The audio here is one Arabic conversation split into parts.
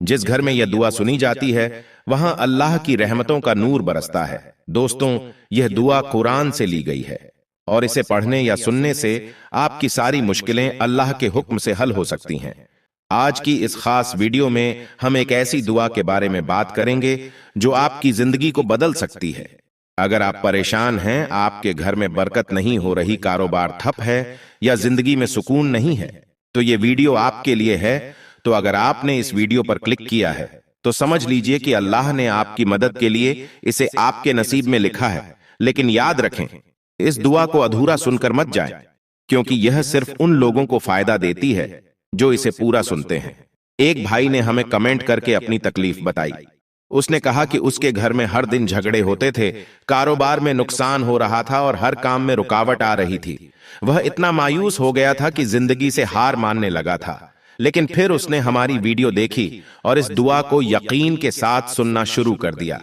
جس گھر میں یہ دعا سنی جاتی ہے وہاں اللہ کی رحمتوں کا نور برستا ہے۔ دوستوں، یہ دعا قرآن سے لی گئی ہے اور اسے پڑھنے یا سننے سے آپ کی ساری مشکلیں اللہ کے حکم سے حل ہو سکتی ہیں۔ آج کی اس خاص ویڈیو میں ہم ایک ایسی دعا کے بارے میں بات کریں گے جو آپ کی زندگی کو بدل سکتی ہے۔ اگر آپ پریشان ہیں، آپ کے گھر میں برکت نہیں ہو رہی، کاروبار ٹھپ ہے یا زندگی میں سکون نہیں ہے، تو یہ ویڈیو آپ کے لیے ہے۔ تو اگر آپ نے اس ویڈیو پر کلک کیا ہے تو سمجھ لیجئے کہ اللہ نے آپ کی مدد کے لیے اسے آپ کے نصیب میں لکھا ہے۔ لیکن یاد رکھیں، اس دعا کو ادھورا سن کر مت جائیں، کیونکہ یہ صرف ان لوگوں کو فائدہ دیتی ہے جو اسے پورا سنتے ہیں۔ ایک بھائی نے ہمیں کمنٹ کر کے اپنی تکلیف بتائی۔ اس نے کہا کہ اس کے گھر میں ہر دن جھگڑے ہوتے تھے، کاروبار میں نقصان ہو رہا تھا اور ہر کام میں رکاوٹ آ رہی تھی۔ وہ اتنا مایوس ہو گیا تھا کہ زندگی سے ہار ماننے لگا تھا۔ لیکن پھر اس نے ہماری ویڈیو دیکھی اور اس دعا کو یقین کے ساتھ سننا شروع کر دیا۔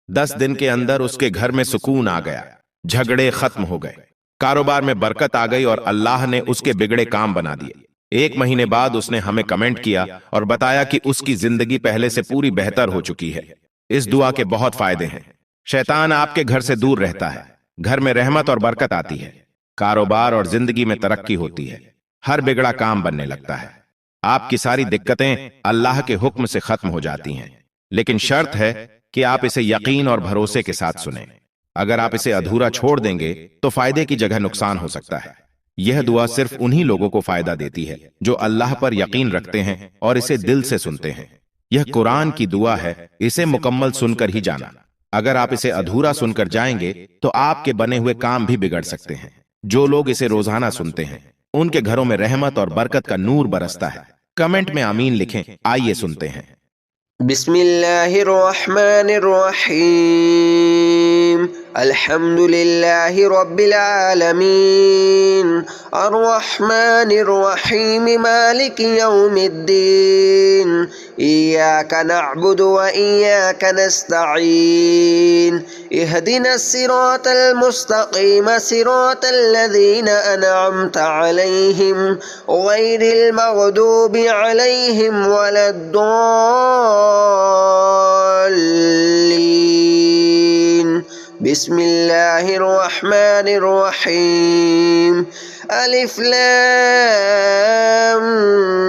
10 دن کے اندر اس کے گھر میں سکون آ گیا، جھگڑے ختم ہو گئے، کاروبار میں برکت آ گئی اور اللہ نے اس کے بگڑے کام بنا دیے۔ 1 مہینے بعد اس نے ہمیں کمنٹ کیا اور بتایا کہ اس کی زندگی پہلے سے پوری بہتر ہو چکی ہے۔ اس دعا کے بہت فائدے ہیں۔ شیطان آپ کے گھر سے دور رہتا ہے، گھر میں رحمت اور برکت آتی ہے، کاروبار اور زندگی میں ترقی ہوتی ہے، ہر بگڑا کام بننے لگتا ہے، آپ کی ساری دقتیں اللہ کے حکم سے ختم ہو جاتی ہیں۔ لیکن شرط ہے کہ آپ اسے یقین اور بھروسے کے ساتھ سنیں۔ اگر آپ اسے ادھورا چھوڑ دیں گے تو فائدے کی جگہ نقصان ہو سکتا ہے۔ یہ دعا صرف انہی لوگوں کو فائدہ دیتی ہے جو اللہ پر یقین رکھتے ہیں اور اسے دل سے سنتے ہیں۔ یہ قرآن کی دعا ہے، اسے مکمل سن کر ہی جانا۔ اگر آپ اسے ادھورا سن کر جائیں گے تو آپ کے بنے ہوئے کام بھی بگڑ سکتے ہیں۔ جو لوگ اسے روزانہ سنتے ہیں ان کے گھروں میں رحمت اور برکت کا نور برستا ہے۔ کمنٹ میں آمین لکھیں۔ آئیے سنتے ہیں۔ بسم اللہ الرحمن الرحیم، الحمد للہ رب العالمین، الرحمن الرحیم، مالک یوم الدین، ایاک نعبد و ایاک نستعین، اہدنا الصراط المستقیم، صراط الذین انعمت علیہم، غیر المغضوب علیہم ولا الضالین۔ بسم اللہ الرحمن الرحیم، الف لام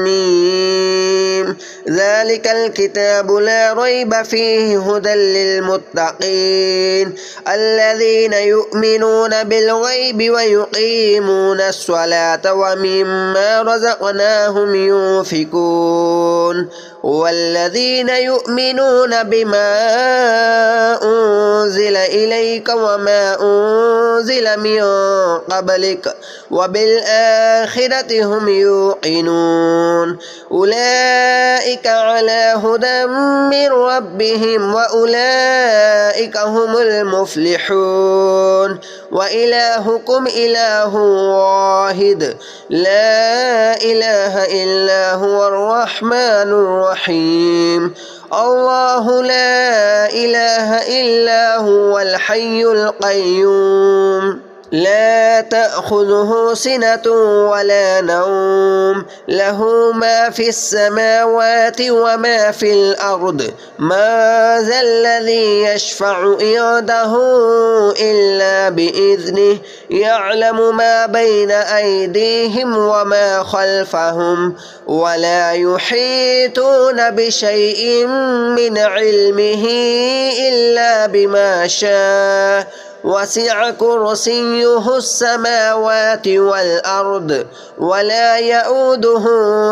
میم، ذلك الكتاب لا ريب فيه هدى للمتقين الذين يؤمنون بالغيب ويقيمون الصلاة ومما رزقناهم ينفقون والذين يؤمنون بما أنزل إليك وما أنزل من قبلك وبالآخرة هم يوقنون أولئك على هدى من ربهم وأولئك هم المفلحون وإلهكم إله واحد لا إله إلا هو الرحمن الرحيم الله لا إله إلا هو الحي القيوم لا تأخذه سنة ولا نوم له ما في السماوات وما في الأرض ما ذا الذي يشفع عنده إلا بإذنه يعلم ما بين أيديهم وما خلفهم ولا يحيطون بشيء من علمه إلا بما شاء وسع كرسيه السماوات والأرض ولا يؤوده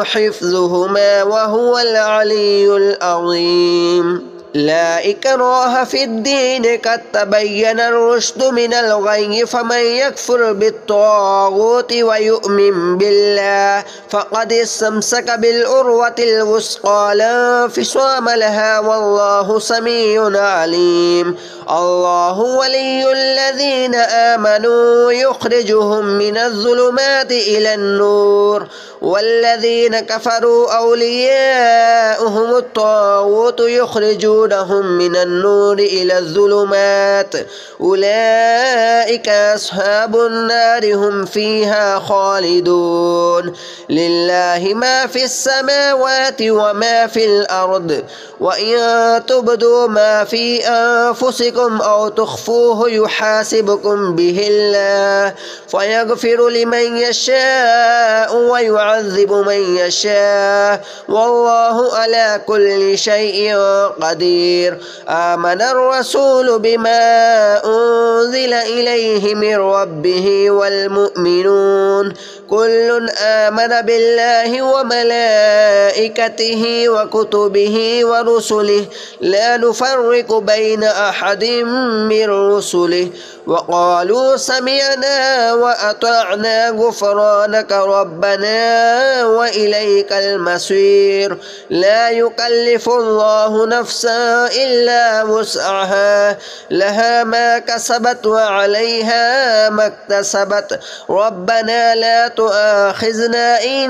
حفظهما وهو العلي العظيم لا إكراه في الدين قد تبين الرشد من الغي فمن يكفر بالطاغوت ويؤمن بالله فقد استمسك بالعروة الوثقى لا انفصام لها والله سميع عليم الله ولي الذين آمنوا يخرجهم من الظلمات إلى النور والذين كفروا أولياؤهم الطاغوت يخرجونهم من النور إلى الظلمات أولئك أصحاب النار هم فيها خالدون لله ما في السماوات وما في الأرض وإن تبدوا ما في أنفسكم أو تخفوه يحاسبكم به الله فيغفر لمن يشاء ويعذب من يشاء والله على كل شيء قدير آمن الرسول بما أنزل إليه من ربه والمؤمنون كل آمن بالله وملائكته وكتبه ورسله لا نفرق بين أحد من رسله وقالوا سمعنا وأطعنا غفرانك ربنا وإليك المصير لا يكلف الله نفسا إلا وسعها لها ما كسبت وعليها ما اكتسبت ربنا لا تؤاخذنا إن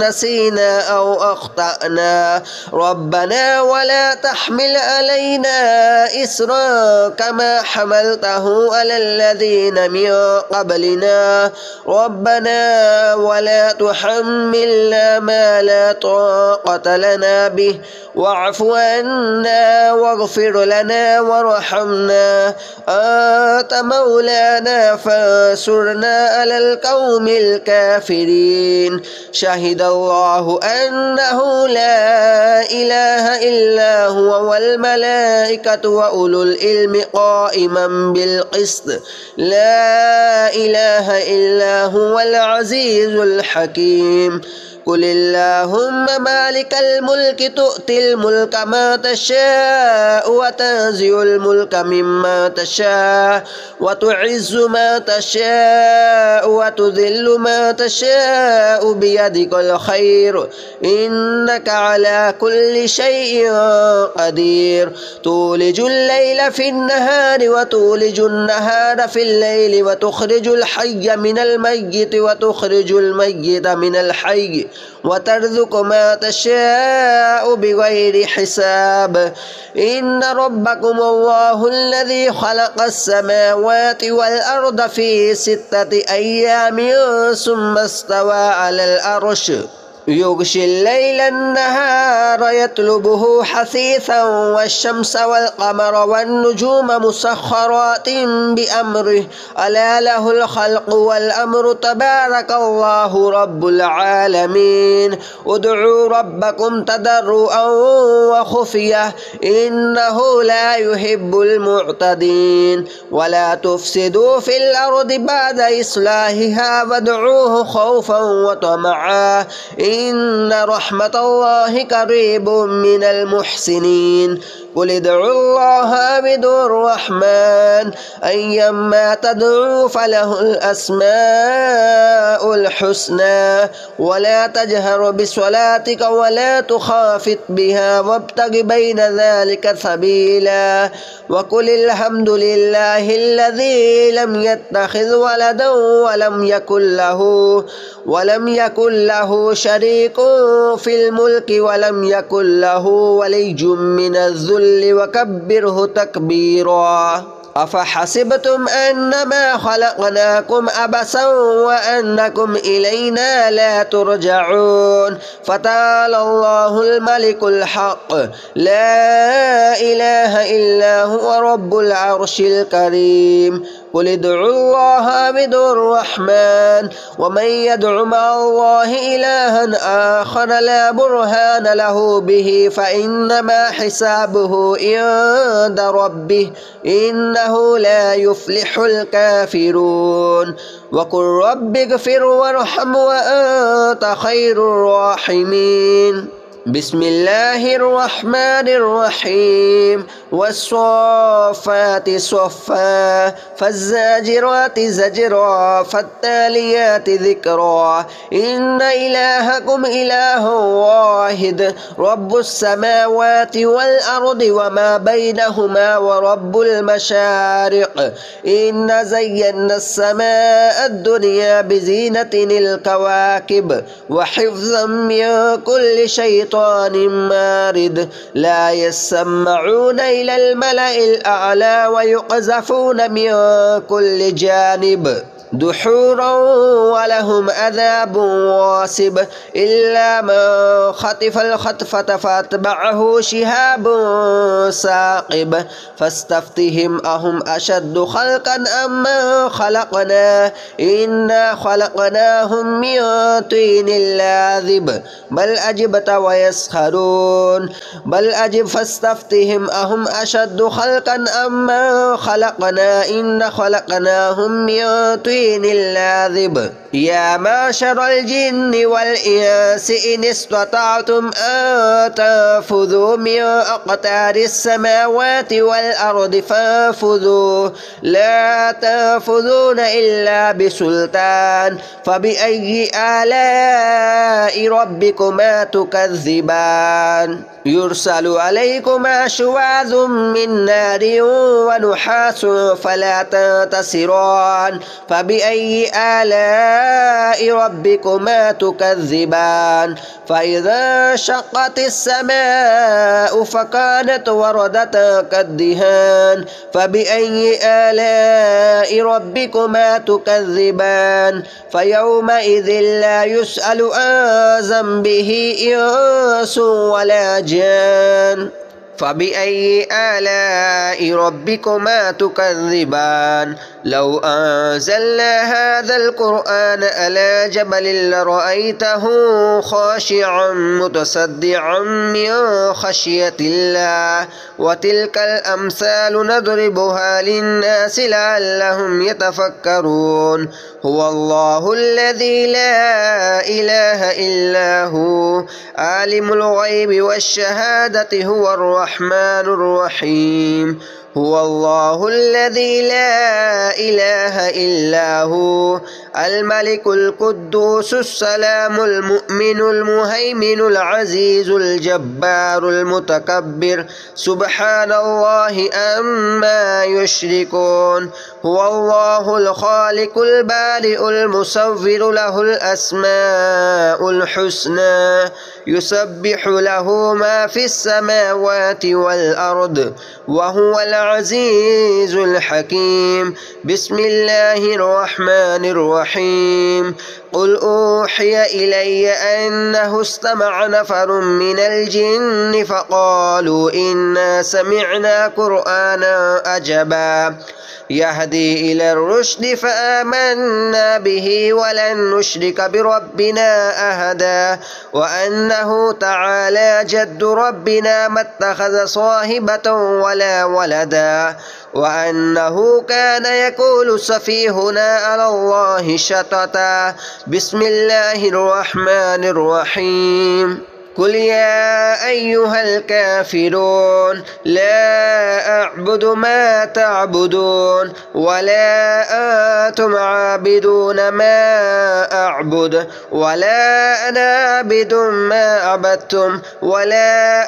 نسينا أو أخطأنا ربنا ولا تحمل علينا إسرا كما حملته على الذين من قبلنا ربنا ولا تحملنا ما لا طاقة لنا به واعف عنا واغفر لنا وارحمنا أنت مولانا فانصرنا على القوم الكافرين شهد الله أنه لا إله إلا هو والملائكة وأولو العلم قائما بالقسط لا إله إلا هو العزيز الحكيم قل اللهم مالك الملك تؤتي الملك ما تشاء وتنزع الملك مما تشاء وتعز ما تشاء وتذل ما تشاء بيدك الخير إنك على كل شيء قدير تولج الليل في النهار وتولج النهار في الليل وتخرج الحي من الميت وتخرج الميت من الحي وترزق ما تشاء بغير حساب إن ربكم الله الذي خلق السماوات والأرض في 6 أيام ثم استوى على العرش يغشي الليل النهار يطلبه حثيثا والشمس والقمر والنجوم مسخرات بأمره ألا له الخلق والأمر تبارك الله رب العالمين ادعوا ربكم تضرعا وخفية إنه لا يحب المعتدين ولا تفسدوا في الأرض بعد إصلاحها وادعوه خوفا وطمعا إن رحمة الله قريب من المحسنين قل ادعوا الله بدون الرحمن أيما تدعوا فله الأسماء الحسنى ولا تجهر بصلاتك ولا تخافت بها وابتغ بين ذلك سبيلا وقل الحمد لله الذي لم يتخذ ولدا ولم يكن له شريك في الملك ولم يكن له ولي من الذل وكبره تكبيرا أفحسبتم أنما خلقناكم عبثا وأنكم إلينا لا ترجعون فتعالى الله الملك الحق لا إله إلا هو رب العرش الكريم قل ادعوا الله بدون الرحمن ومن يدع مع الله إلها آخر لا برهان له به فإنما حسابه عند ربه إنه لا يفلح الكافرون وقل رب اغفر وارحم وأنت خير الراحمين بسم الله الرحمن الرحيم والصافات صفا فالزاجرات زجرا فالتاليات ذكرا إن إلهكم إله واحد رب السماوات والأرض وما بينهما ورب المشارق إن زينا السماء الدنيا بزينة الكواكب وحفظا من كل شيطان مارد لا يسمعون إلى الملأ الأعلى ويقذفون من كل جانب دحورا ولهم عذاب واصب إلا من خطف الخطفة فاتبعه شهاب ثاقب فاستفتهم أهم أشد خلقا أم من خلقنا إنا خلقناهم من طين لاذب بل أجبت ويسخرون بل أجب فاستفتهم أهم أشد خلقا أم من خلقنا إنا خلقناهم من طين اللاذب يا معشر الجن والإنس إن استطعتم أن تنفذوا من أقطار السماوات والأرض فانفذوا لا تنفذون إلا بسلطان فبأي آلاء ربكما تكذبان يرسل عليكما شواظ من نار ونحاس فلا تنتصران فبأي آلاء ربكما تكذبان فإذا شقت السماء فكانت وردة كالدهان فبأي آلاء ربكما تكذبان فيومئذ لا يسأل عن ذنبه إنس ولا جان فبأي آلاء ربكما تكذبان لو أنزلنا هذا القرآن على جبل لرأيته خاشعا متصدعا من خشية الله وتلك الأمثال نضربها للناس لعلهم يتفكرون هو الله الذي لا إله إلا هو عالم الغيب والشهادة هو الرحمن الرحيم هو الله الذي لا إله إلا هو الملك القدوس السلام المؤمن المهيمن العزيز الجبار المتكبر سبحان الله عما يشركون هو الله الخالق البارئ المصور له الأسماء الحسنى يسبح له ما في السماوات والأرض وهو العزيز الحكيم بسم الله الرحمن الرحيم قل أوحي إلي أنه استمع نفر من الجن فقالوا إنا سمعنا قرآنا عجبا يهدي إلى الرشد فآمنا به ولن نشرك بربنا أحدا وأنه تعالى جد ربنا ما اتخذ صاحبة ولا ولدا وأنه كان يقول سفيهنا على الله شططا بسم الله الرحمن الرحيم قل يا أيها الكافرون لا أعبد ما تعبدون ولا أنتم عابدون ما أعبد ولا أنا عابد ما عبدتم ولا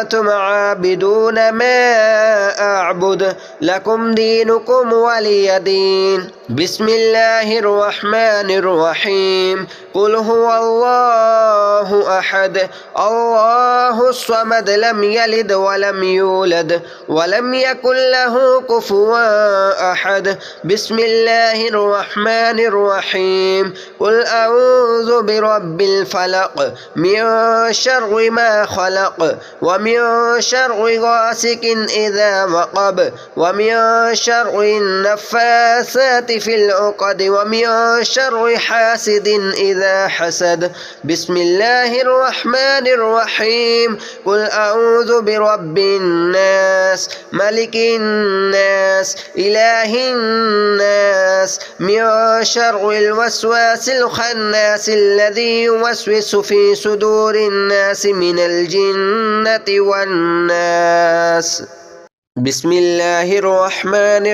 أنتم عابدون ما أعبد لكم دينكم ولي دين بسم الله الرحمن الرحيم قل هو الله أحد الله الصمد لم يلد ولم يولد ولم يكن له كفوا أحد بسم الله الرحمن الرحيم قل أعوذ برب الفلق من شر ما خلق ومن ومن شر غاسق إذا وقب ومن شر النفاثات في العقد ومن شر حاسد إذا حسد. بسم الله الرحمن الرحيم. قل أعوذ برب الناس ملك الناس إله الناس من شر الوسواس الخناس الذي يوسوس في صدور الناس من الجنة والناس. بسم الله الرحمن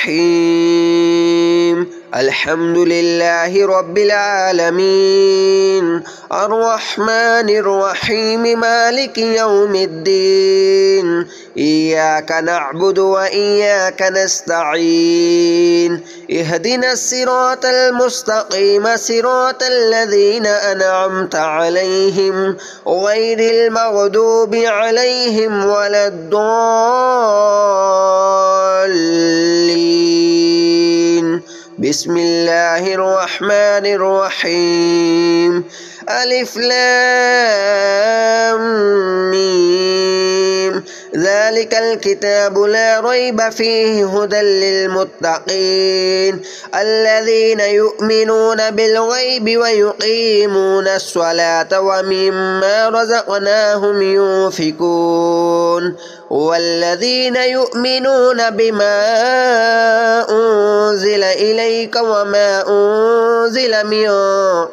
الرحيم. الحمد لله رب العالمين الرحمن الرحيم مالك يوم الدين إياك نعبد وإياك نستعين اهدنا الصراط المستقيم صراط الذين أنعمت عليهم غير المغضوب عليهم ولا الضالين. بسم الله الرحمن الرحيم. ألف لام ميم ذلك الكتاب لا ريب فيه هدى للمتقين الذين يؤمنون بالغيب ويقيمون الصلاة ومما رزقناهم ينفقون والذين يؤمنون بما أنزل إليك وما أنزل من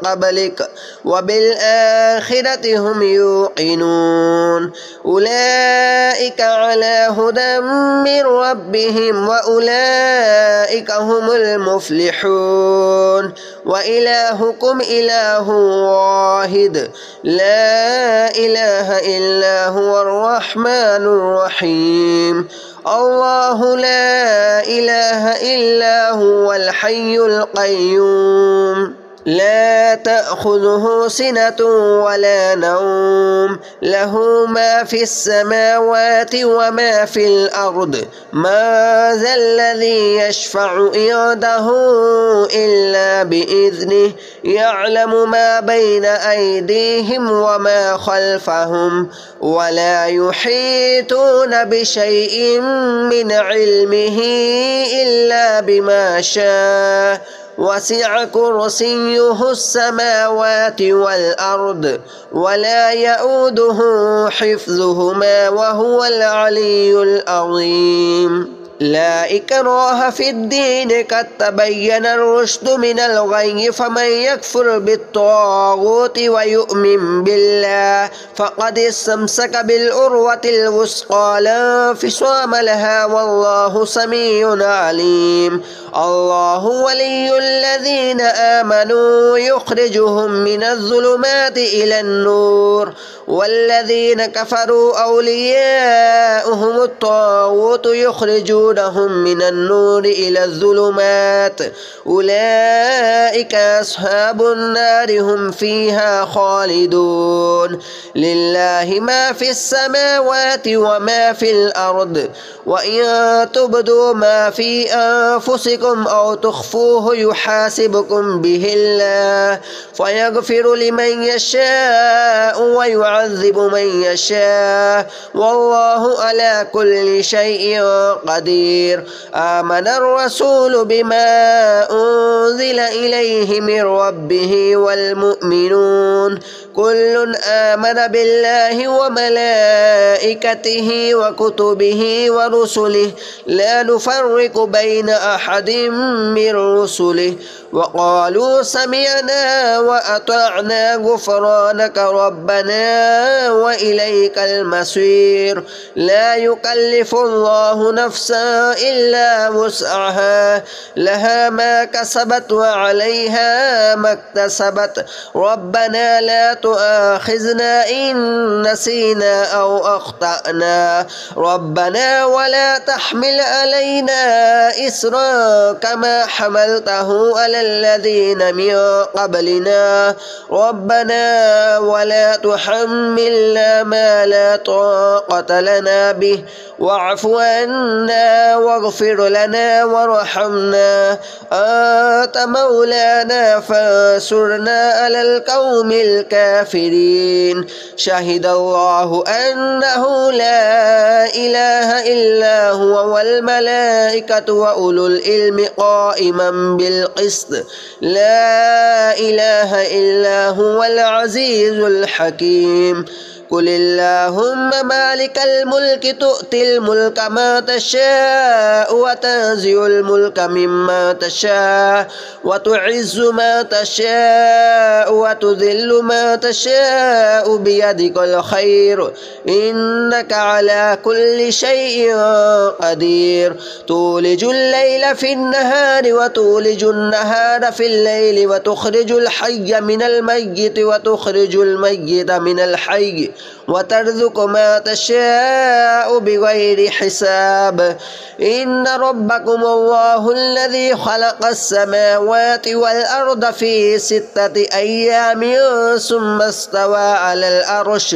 قبلك وبالآخرة هم يوقنون أولئك على هدى من ربهم وأولئك هم المفلحون. وإلهكم إله واحد لا إله إلا هو الرحمن الرحيم. الله لا إله إلا هو الحي القيوم لا تأخذه سنة ولا نوم له ما في السماوات وما في الأرض ما ذا الذي يشفع عنده إلا بإذنه يعلم ما بين أيديهم وما خلفهم ولا يحيطون بشيء من علمه إلا بما شاء وسع كرسيه السماوات والأرض ولا يؤوده حفظهما وهو العلي العظيم. لا إكراه في الدين قد تبين الرشد من الغي فمن يكفر بالطاغوت ويؤمن بالله فقد استمسك بالعروة الوثقى لا انفصام لها والله سميع عليم. الله ولي الذين آمنوا يخرجهم من الظلمات إلى النور والذين كفروا أولياؤهم الطاغوت يخرجونهم من النور إلى الظلمات أولئك أصحاب النار هم فيها خالدون. لله ما في السماوات وما في الأرض وإن تبدوا ما في أنفسكم أو تخفوه يحاسبكم به الله فيغفر لمن يشاء ويعذب من يشاء والله على كل شيء قدير. آمن الرسول بما أنزل إليه من ربه والمؤمنون كل آمن بالله وملائكته وكتبه ورسله لا نفرق بين أحد من رسله وقالوا سمعنا وأطعنا غفرانك ربنا وإليك المصير. لا يكلف الله نفسا إلا وسعها لها ما كسبت وعليها ما اكتسبت ربنا لا تؤاخذنا إن نسينا أو أخطأنا ربنا ولا تحمل علينا إصرا كما حملته على الذين من قبلنا ربنا ولا تحملنا ما لا طاقة لنا به واعف عنا واغفر لنا وارحمنا أنت مولانا فانصرنا على القوم الكافرين شهد الله أنه لا إله إلا هو والملائكة وأولو العلم قائما بالقسط لا إله إلا هو العزيز الحكيم قل اللهم مالك الملك تؤتي الملك ما تشاء وتنزع الملك مما تشاء وتعز ما تشاء وتذل ما تشاء بيدك الخير إنك على كل شيء قدير تولج الليل في النهار وتولج النهار في الليل وتخرج الحي من الميت وتخرج الميت من الحي وترزق ما تشاء بغير حساب إن ربكم الله الذي خلق السماوات والأرض في 6 أيام ثم استوى على العرش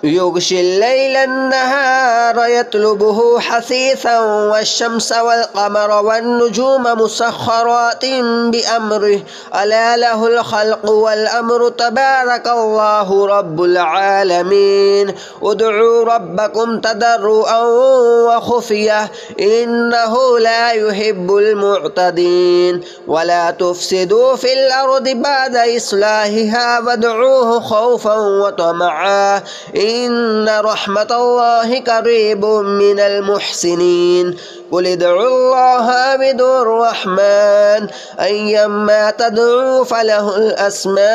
يغشي الليل النهار يطلبه حثيثا والشمس والقمر والنجوم مسخرات بأمره ألا له الخلق والأمر تبارك الله رب العالمين ادعوا ربكم تضرعا وخفية إنه لا يحب المعتدين ولا تفسدوا في الأرض بعد إصلاحها وادعوه خوفا وطمعا إن رحمة الله قريب من المحسنين قل ادعوا الله بدون الرحمن أيما تدعوا فله الأسماء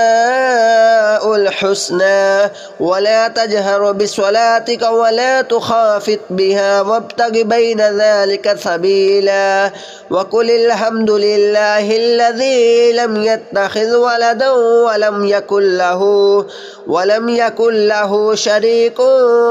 الحسنى ولا تجهر بصلاتك ولا تخافت بها وابتغ بين ذلك سبيلا وقل الحمد لله الذي لم يتخذ ولدا ولم يكن له شريك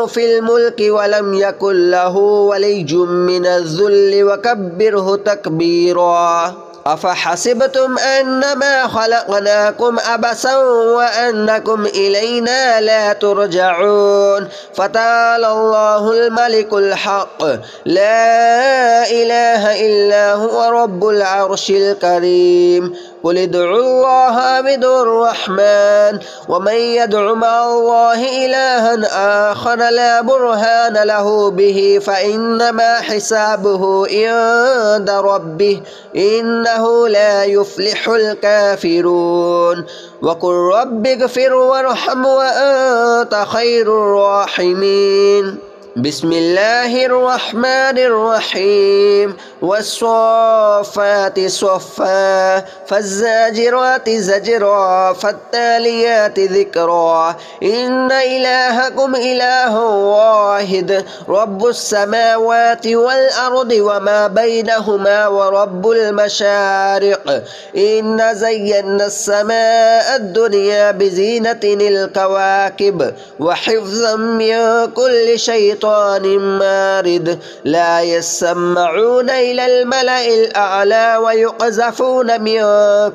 في الملك ولم يكن له ولي من الذل وكبره تكبيرا أفحسبتم أنما خلقناكم عبثا وأنكم إلينا لا ترجعون فتعالى الله الملك الحق لا إله إلا هو رب العرش الكريم قل ادعوا الله بدون الرحمن ومن يدع مع الله إلها آخر لا برهان له به فإنما حسابه عند ربه إنه لا يفلح الكافرون وقل رب اغفر وارحم وأنت خير الراحمين بسم الله الرحمن الرحيم والصافات صفا فالزاجرات زجرا فالتاليات ذكرا إن إلهكم إله واحد رب السماوات والأرض وما بينهما ورب المشارق إن زينا السماء الدنيا بزينة الكواكب وحفظا من كل شيطان مارد لا يسمعون إلى الملأ الأعلى ويقذفون من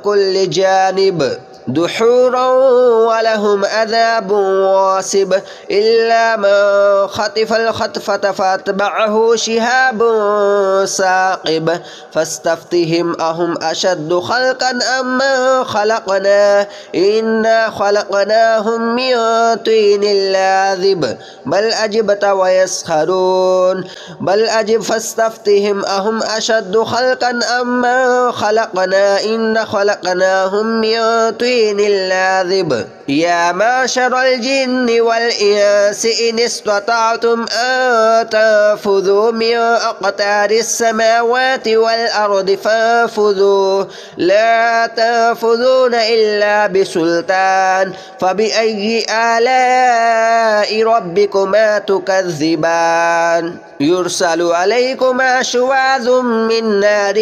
كل جانب دحورا ولهم عذاب واصب إلا من خطف الخطفة فاتبعه شهاب ثاقب فاستفتهم أهم أشد خلقا أم من خلقنا إنا خلقناهم من طين لاذب بل أجبت ويسخرون بل أجب فاستفتهم أهم أشد خلقا أم من خلقنا إنا خلقناهم من طين اللاذب يا معشر الجن والإنس إن استطعتم أن تنفذوا من أقطار السماوات والأرض فانفذوا لا تنفذون إلا بسلطان فبأي آلاء ربكما تكذبان يرسل عليكما شواظ من نار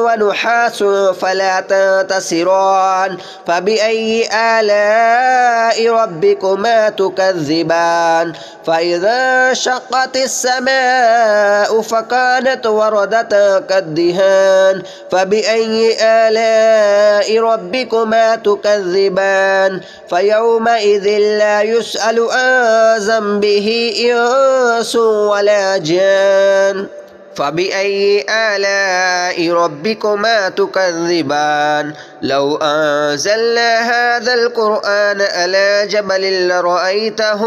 ونحاس فلا تنتصران فبأي آلاء ربكما تكذبان فإذا شقت السماء فكانت وردة كالدهان فبأي آلاء ربكما تكذبان فيومئذ لا يسأل عن ذنبه إنس ولا جان فبأي آلاء ربكما تكذبان لو أنزلنا هذا القرآن على جبل لرأيته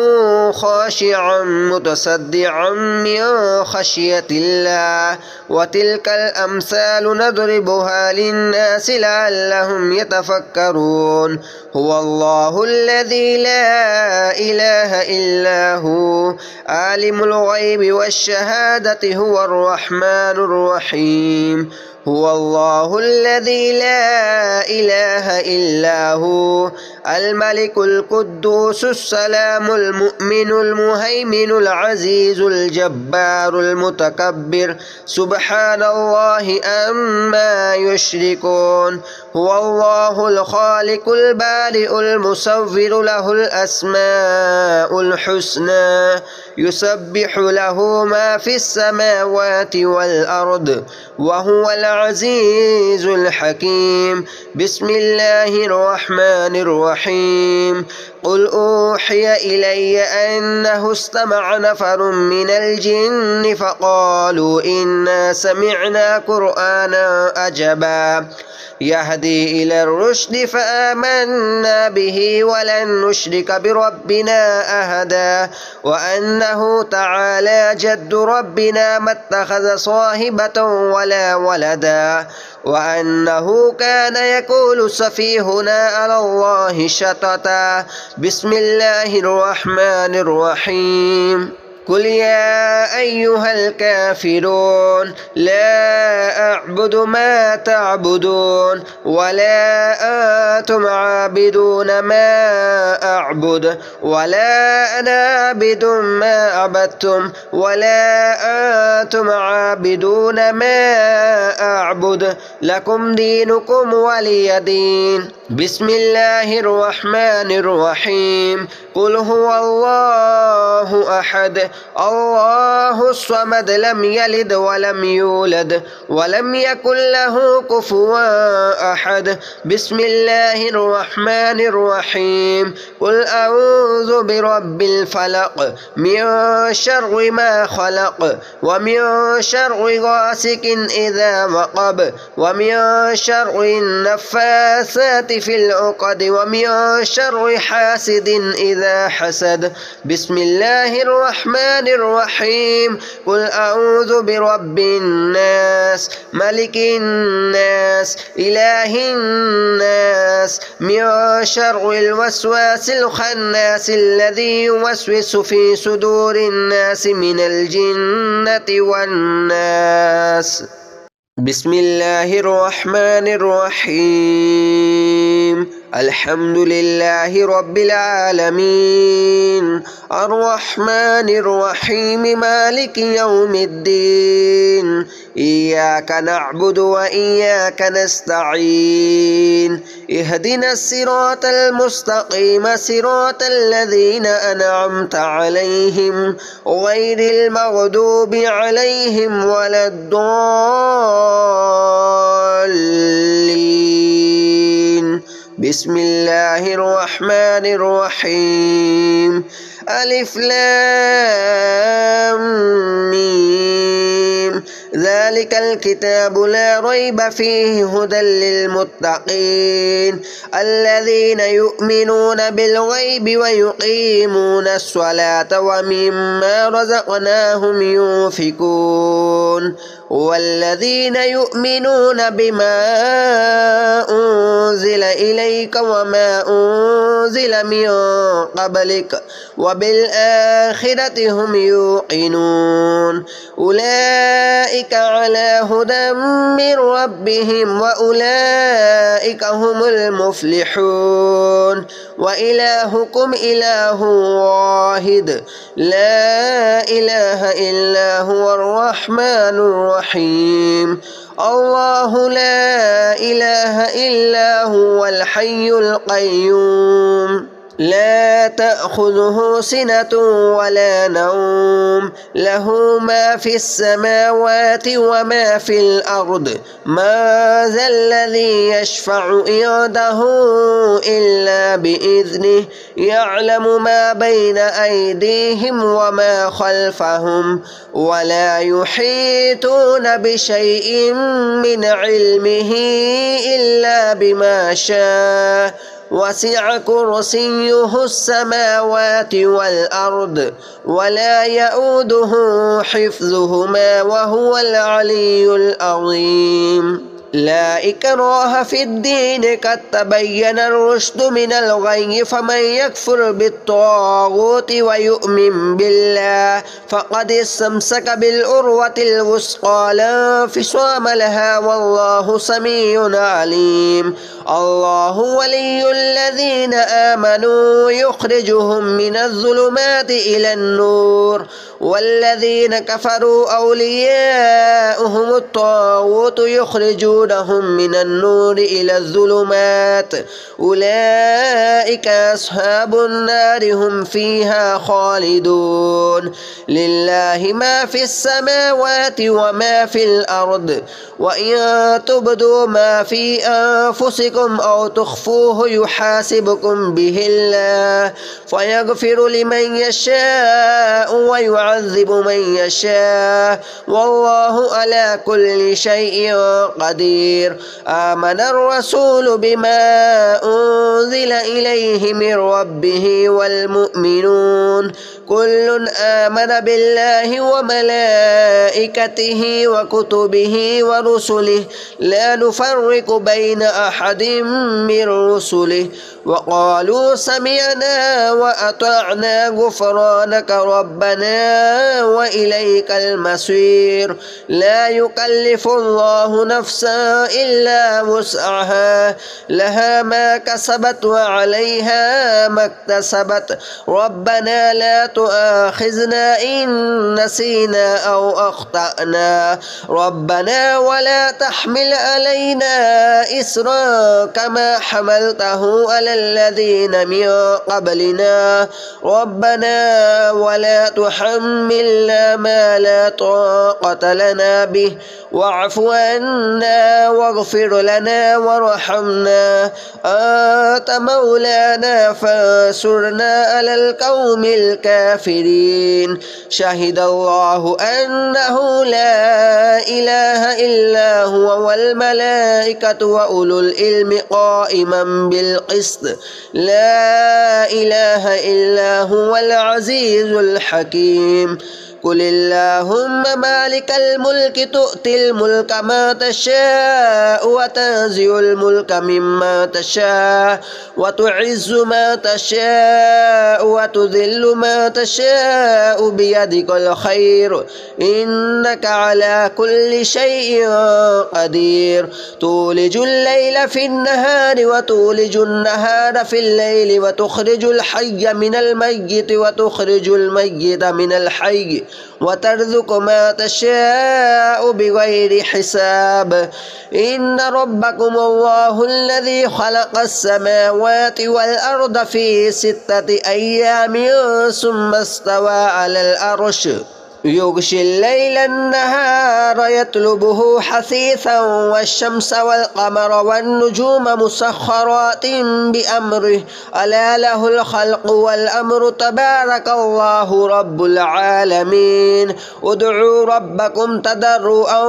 خاشعا متصدعا من خشية الله وتلك الأمثال نضربها للناس لعلهم يتفكرون هو الله الذي لا إله إلا هو عالم الغيب والشهادة هو الرحمن الرحيم هو الله الذي لا إله إلا هو الملك القدوس السلام المؤمن المهيمن العزيز الجبار المتكبر سبحان الله عما يشركون هو الله الخالق البارئ المصور له الأسماء الحسنى يسبح له ما في السماوات والأرض وهو العزيز الحكيم بسم الله الرحمن الرحيم قل أوحي إلي أنه استمع نفر من الجن فقالوا إنا سمعنا قرآنا عجبا يهدي إلى الرشد فآمنا به ولن نشرك بربنا أحدا وأنه تعالى جد ربنا ما اتخذ صاحبة ولا ولدا وأنه كان يقول سفيهنا على الله شططا بسم الله الرحمن الرحيم قل يا أيها الكافرون لا أعبد ما تعبدون ولا أنتم عابدون ما أعبد ولا أنا عابد ما عبدتم ولا أنتم عابدون ما أعبد لكم دينكم ولي دين بسم الله الرحمن الرحيم قل هو الله أحد الله الصمد لم يلد ولم يولد ولم يكن له كفوا أحد بسم الله الرحمن الرحيم قل أعوذ برب الفلق من شر ما خلق ومن شر غاسق إذا وقب ومن شر النفاثات في العقد ومن شر حاسد إذا حسد بسم الله الرحمن الرحيم قل أعوذ برب الناس ملك الناس إله الناس من شر الوسواس الخناس الذي يوسوس في صدور الناس من الجنة والناس بسم الله الرحمن الرحيم الحمد لله رب العالمين الرحمن الرحيم مالك يوم الدين إياك نعبد وإياك نستعين اهدنا الصراط المستقيم صراط الذين أنعمت عليهم غير المغضوب عليهم ولا الضالين بسم الله الرحمن الرحيم ألف لام ميم ذلك الكتاب لا ريب فيه هدى للمتقين الذين يؤمنون بالغيب ويقيمون الصلاة ومما رزقناهم ينفقون والذين يؤمنون بما أنزل إليك وما أنزل من قبلك وبالآخرة هم يوقنون أولئك على هدى من ربهم وأولئك هم المفلحون وإلهكم إله واحد لا إله إلا هو الرحمن الرحيم الله لا إله إلا هو الحي القيوم لا تأخذه سنة ولا نوم له ما في السماوات وما في الأرض ما ذا الذي يشفع عنده إلا بإذنه يعلم ما بين أيديهم وما خلفهم ولا يحيطون بشيء من علمه إلا بما شاء وسع كرسيه السماوات والأرض ولا يؤوده حفظهما وهو العلي العظيم لا إكراه في الدين قد تبين الرشد من الغي فمن يكفر بالطاغوت ويؤمن بالله فقد استمسك بالعروة الوثقى لا انفصام لها والله سميع عليم الله ولي الذين آمنوا يخرجهم من الظلمات إلى النور والذين كفروا أولياؤهم الطاغوت يخرجونهم من النور إلى الظلمات أولئك أصحاب النار هم فيها خالدون لله ما في السماوات وما في الأرض وإن تبدوا ما في أنفسكم أو تخفوه يحاسبكم به الله فيغفر لمن يشاء ويعذب من يشاء والله على كل شيء قدير آمن الرسول بما أنزل إليه من ربه والمؤمنون كل آمن بالله وملائكته وكتبه ورسله لا نفرق بين أحد من رسله وقالوا سمعنا وأطعنا غفرانك ربنا وإليك المصير لا يكلف الله نفسا إلا وسعها لها ما كسبت وعليها ما اكتسبت ربنا لا تؤاخذنا إن نسينا أو أخطأنا ربنا ولا تحمل علينا إصرا كما حملته على الذين من قبلنا ربنا ولا تحملنا ما لا طاقة لنا به واعف عنا واغفر لنا وارحمنا أنت مولانا فانصرنا على القوم الكافرين شهد الله أنه لا إله إلا هو والملائكة وأولو العلم قائما بالقسط لا إله إلا هو العزيز الحكيم قل اللهم مالك الملك تؤتي الملك ما تشاء وتنزع الملك مما تشاء وتعز ما تشاء وتذل ما تشاء بيدك الخير إنك على كل شيء قدير تولج الليل في النهار وتولج النهار في الليل وتخرج الحي من الميت وتخرج الميت من الحي وترزق ما تشاء بغير حساب إن ربكم الله الذي خلق السماوات والأرض في 6 أيام ثم استوى على العرش يغشي الليل النهار يطلبه حثيثا والشمس والقمر والنجوم مسخرات بأمره ألا له الخلق والأمر تبارك الله رب العالمين ادعوا ربكم تضرعا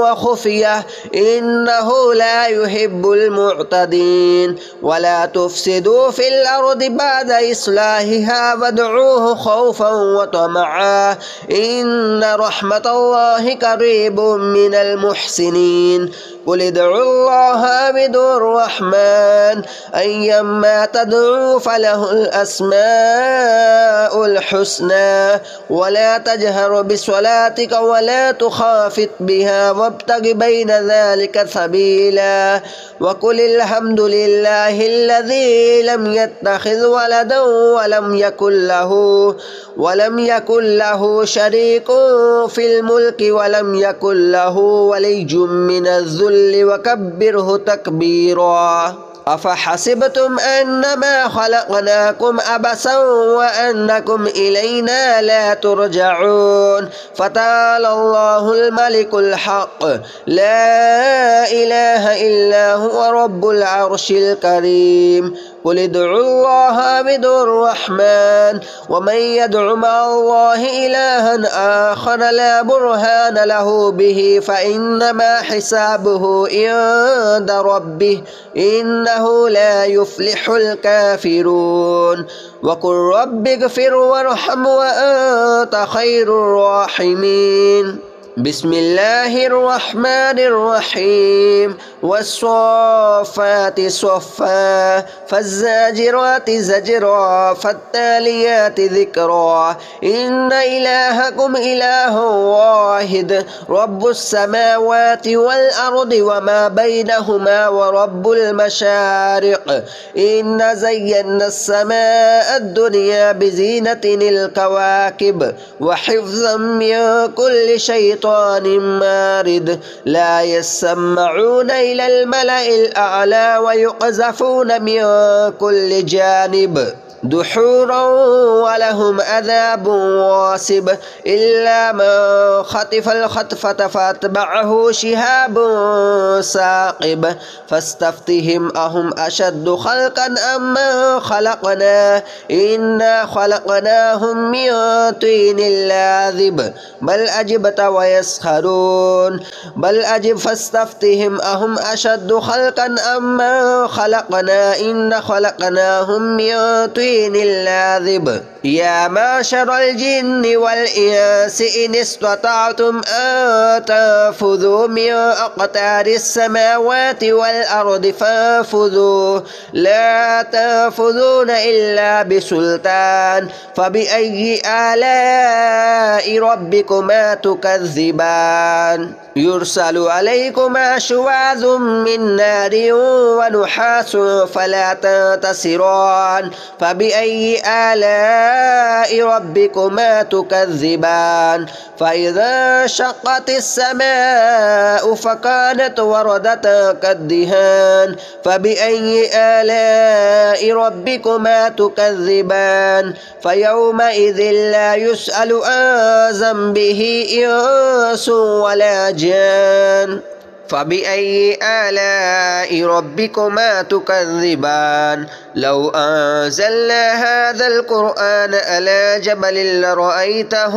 وخفية إنه لا يحب المعتدين ولا تفسدوا في الأرض بعد إصلاحها وادعوه خوفا وطمعا إن رحمة الله قريب من المحسنين قل ادعوا الله بدون الرحمن أيما تدعوا فله الأسماء الحسنى ولا تجهر بصلاتك ولا تخافت بها وابتغ بين ذلك سبيلا وقل الحمد لله الذي لم يتخذ ولدا ولم يكن له شريك في الملك ولم يكن له ولي من الذل وكبره تكبيرا أفحسبتم أنما خلقناكم عبثا وأنكم إلينا لا ترجعون فتعالى الله الملك الحق لا إله إلا هو رب العرش الكريم قل ادعوا الله بدون الرحمن ومن يدع مع الله إلها آخر لا برهان له به فإنما حسابه عند ربه إنه لا يفلح الكافرون وقل رب اغفر وارحم وأنت خير الراحمين بسم الله الرحمن الرحيم والصافات صفا فالزاجرات زجرا فالتاليات ذكرا إن إلهكم إله واحد رب السماوات والأرض وما بينهما ورب المشارق إن زينا السماء الدنيا بزينة الكواكب وحفظا من كل شيطان مارد لا يسمعون إلى الملأ الأعلى ويقذفون من كل جانب دحورا ولهم عذاب واصب إلا من خطف الخطفة فاتبعه شهاب ثاقب فاستفتهم أهم أشد خلقا أم من خلقنا إنا خلقناهم من طين لاذب بل أجبت ويسخرون بل أجب فاستفتهم أهم أشد خلقا أم من خلقنا إنا خلقناهم من طين اللاذب يا معشر الجن والإنس إن استطعتم أن تنفذوا من أقطار السماوات والأرض فانفذوا لا تنفذون إلا بسلطان فبأي آلاء ربكما تكذبان يرسل عليكما شواظ من نار ونحاس فلا تنتصران فبأي آلاء ربكما تكذبان فإذا شقت السماء فكانت وردة كالدهان فبأي آلاء ربكما تكذبان فيومئذ لا يسأل عن ذنبه إنس ولا جان فبأي آلاء ربكما تكذبان لو أنزلنا هذا القرآن على جبل لرأيته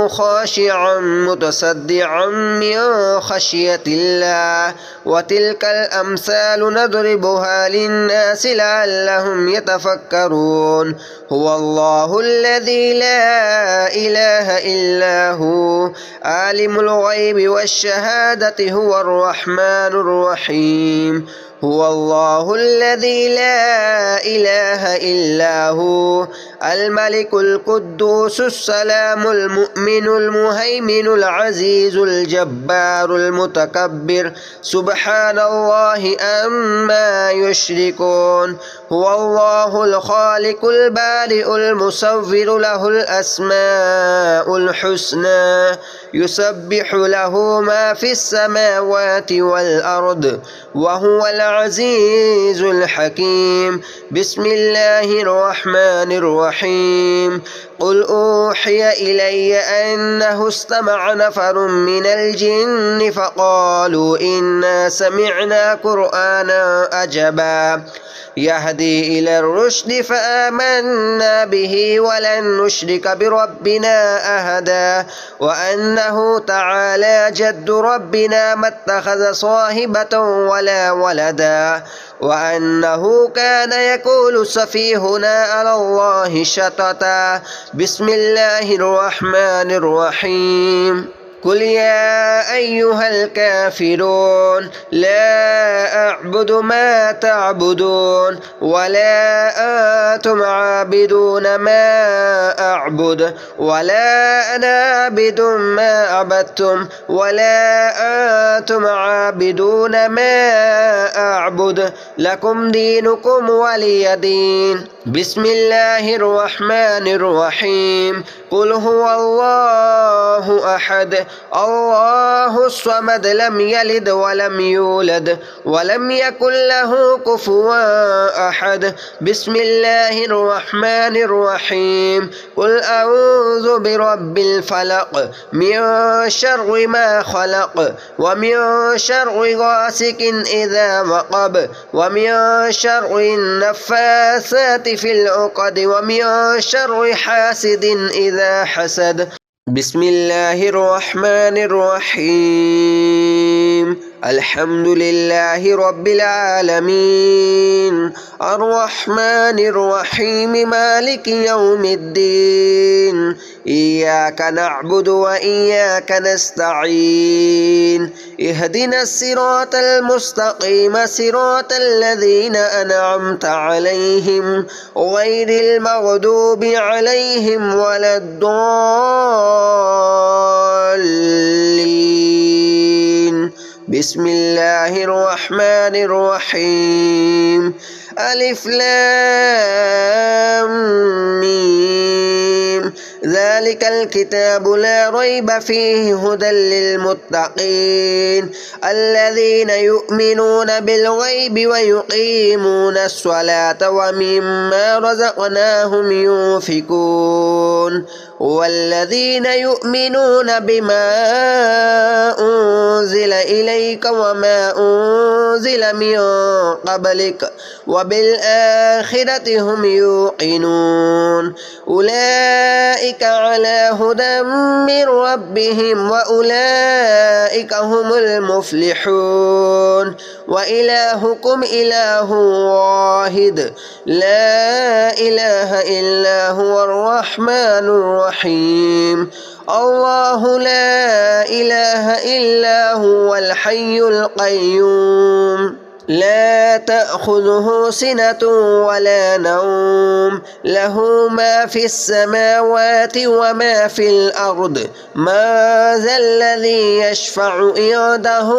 خاشعا متصدعا من خشية الله وتلك الأمثال نضربها للناس لعلهم يتفكرون هو الله الذي لا إله إلا هو عالم الغيب والشهادة هو الرحمن الرحيم هو الله الذي لا إله إلا هو الملك القدوس السلام المؤمن المهيمن العزيز الجبار المتكبر سبحان الله عما يشركون هو الله الخالق البارئ المصور له الأسماء الحسنى يسبح له ما في السماوات والأرض وهو العزيز الحكيم بسم الله الرحمن الرحيم قل أوحي إلي أنه استمع نفر من الجن فقالوا إنا سمعنا قرآنا عجبا يهدي إلى الرشد فآمنا به ولن نشرك بربنا أحدا وأنه تعالى جد ربنا ما اتخذ صاحبة ولا ولدا وأنه كان يقول سفيهنا على الله شططا بسم الله الرحمن الرحيم قل يا أيها الكافرون لا أعبد ما تعبدون ولا أنتم عابدون ما أعبد ولا أنا عابد ما عبدتم ولا أنتم عابدون ما أعبد لكم دينكم ولي دين بسم الله الرحمن الرحيم قل هو الله أحد الله الصمد لم يلد ولم يولد ولم يكن له كفوا أحد بسم الله الرحمن الرحيم قل أعوذ برب الفلق من شر ما خلق ومن شر غاسق إذا وقب ومن شر النفاثات في العقد ومن شر حاسد إذا حسد بسم الله الرحمن الرحيم الحمد لله رب العالمين الرحمن الرحيم مالك يوم الدين إياك نعبد وإياك نستعين اهدنا الصراط المستقيم صراط الذين أنعمت عليهم غير المغضوب عليهم ولا الضالين بسم الله الرحمن الرحيم ألف لام ميم ذلك الكتاب لا ريب فيه هدى للمتقين الذين يؤمنون بالغيب ويقيمون الصلاة ومما رزقناهم ينفقون والذين يؤمنون بما أنزل إليك وما أنزل من قبلك وبالآخرة هم يوقنون أولئك على هدى من ربهم وأولئك هم المفلحون وإلهكم إله واحد لا إله إلا هو الرحمن الرحيم الله لا إله إلا هو الحي القيوم لا تأخذه سنة ولا نوم له ما في السماوات وما في الأرض ما ذا الذي يشفع عنده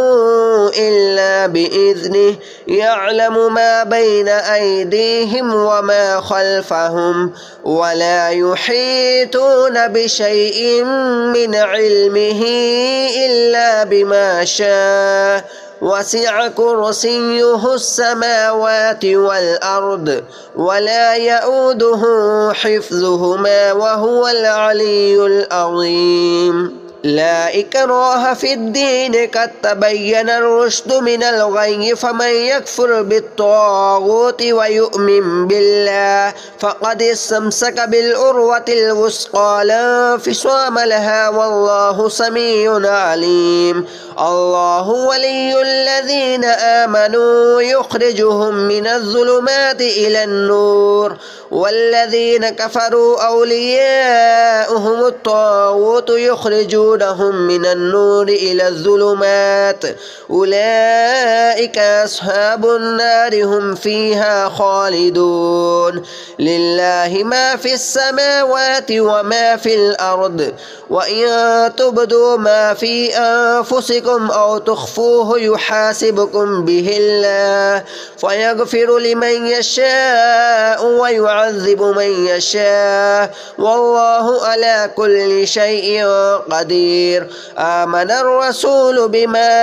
إلا بإذنه يعلم ما بين أيديهم وما خلفهم ولا يحيطون بشيء من علمه إلا بما شاء وسع كرسيه السماوات والأرض ولا يؤوده حفظهما وهو العلي العظيم لا إكراه في الدين قد تبين الرشد من الغي فمن يكفر بالطاغوت ويؤمن بالله فقد استمسك بالعروة الوثقى لا انفصام لها والله سميع عليم الله ولي الذين آمنوا يخرجهم من الظلمات إلى النور والذين كفروا أولياؤهم الطاغوت يخرجونهم من النور إلى الظلمات أولئك أصحاب النار هم فيها خالدون لله ما في السماوات وما في الأرض وإن تبدوا ما في أنفسكم أو تخفوه يحاسبكم به الله فيغفر لمن يشاء ويعذب من يشاء والله على كل شيء قدير آمن الرسول بما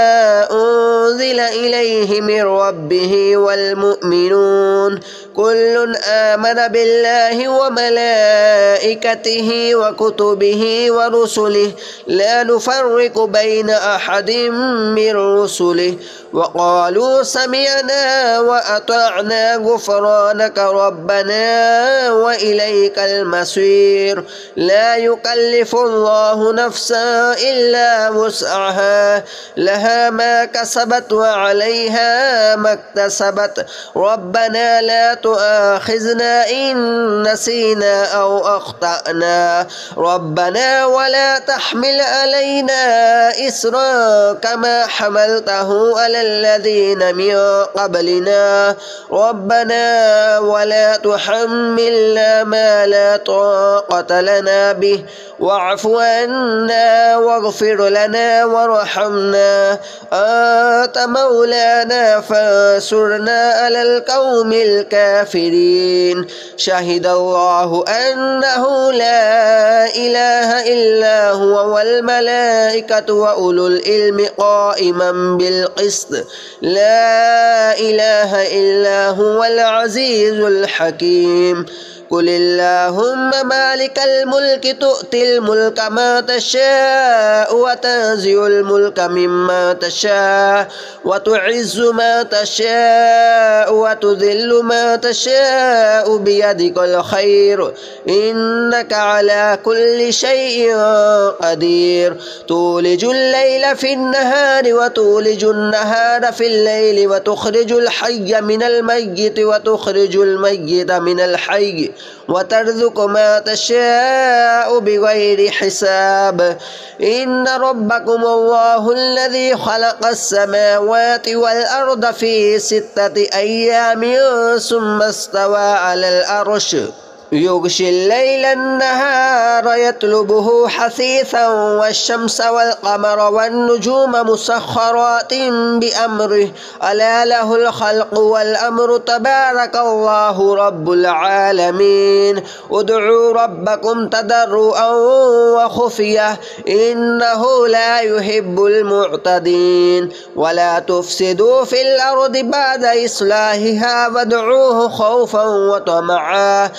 أنزل إليه من ربه والمؤمنون كل آمن بالله وملائكته وكتبه ورسله لا نفرق بين أحد من رسله وقالوا سمعنا وأطعنا غفرانك ربنا وإليك المصير لا يكلف الله نفسا إلا وسعها لها ما كسبت وعليها ما اكتسبت ربنا لا تؤاخذنا إن نسينا أو أخطأنا ربنا ولا تحمل علينا إصرا كما حملته على الذين من قبلنا ربنا ولا تحملنا وحملنا ما لا طاقة لنا به واعف عنا واغفر لنا وارحمنا أنت مولانا فانصرنا على القوم الكافرين شهد الله أنه لا إله إلا هو والملائكة وأولو العلم قائما بالقسط لا إله إلا هو العزيز الحكيم قل اللهم مالك الملك تؤتي الملك ما تشاء وتنزع الملك مما تشاء وتعز ما تشاء وتذل ما تشاء بيدك الخير إنك على كل شيء قدير تولج الليل في النهار وتولج النهار في الليل وتخرج الحي من الميت وتخرج الميت من الحي وترزق ما تشاء بغير حساب إن ربكم الله الذي خلق السماوات والأرض في 6 أيام ثم استوى على العرش يغشي الليل النهار يطلبه حثيثا والشمس والقمر والنجوم مسخرات بأمره ألا له الخلق والأمر تبارك الله رب العالمين ادعوا ربكم تضرعا وخفية إنه لا يحب المعتدين ولا تفسدوا في الأرض بعد إصلاحها وادعوه خوفا وطمعا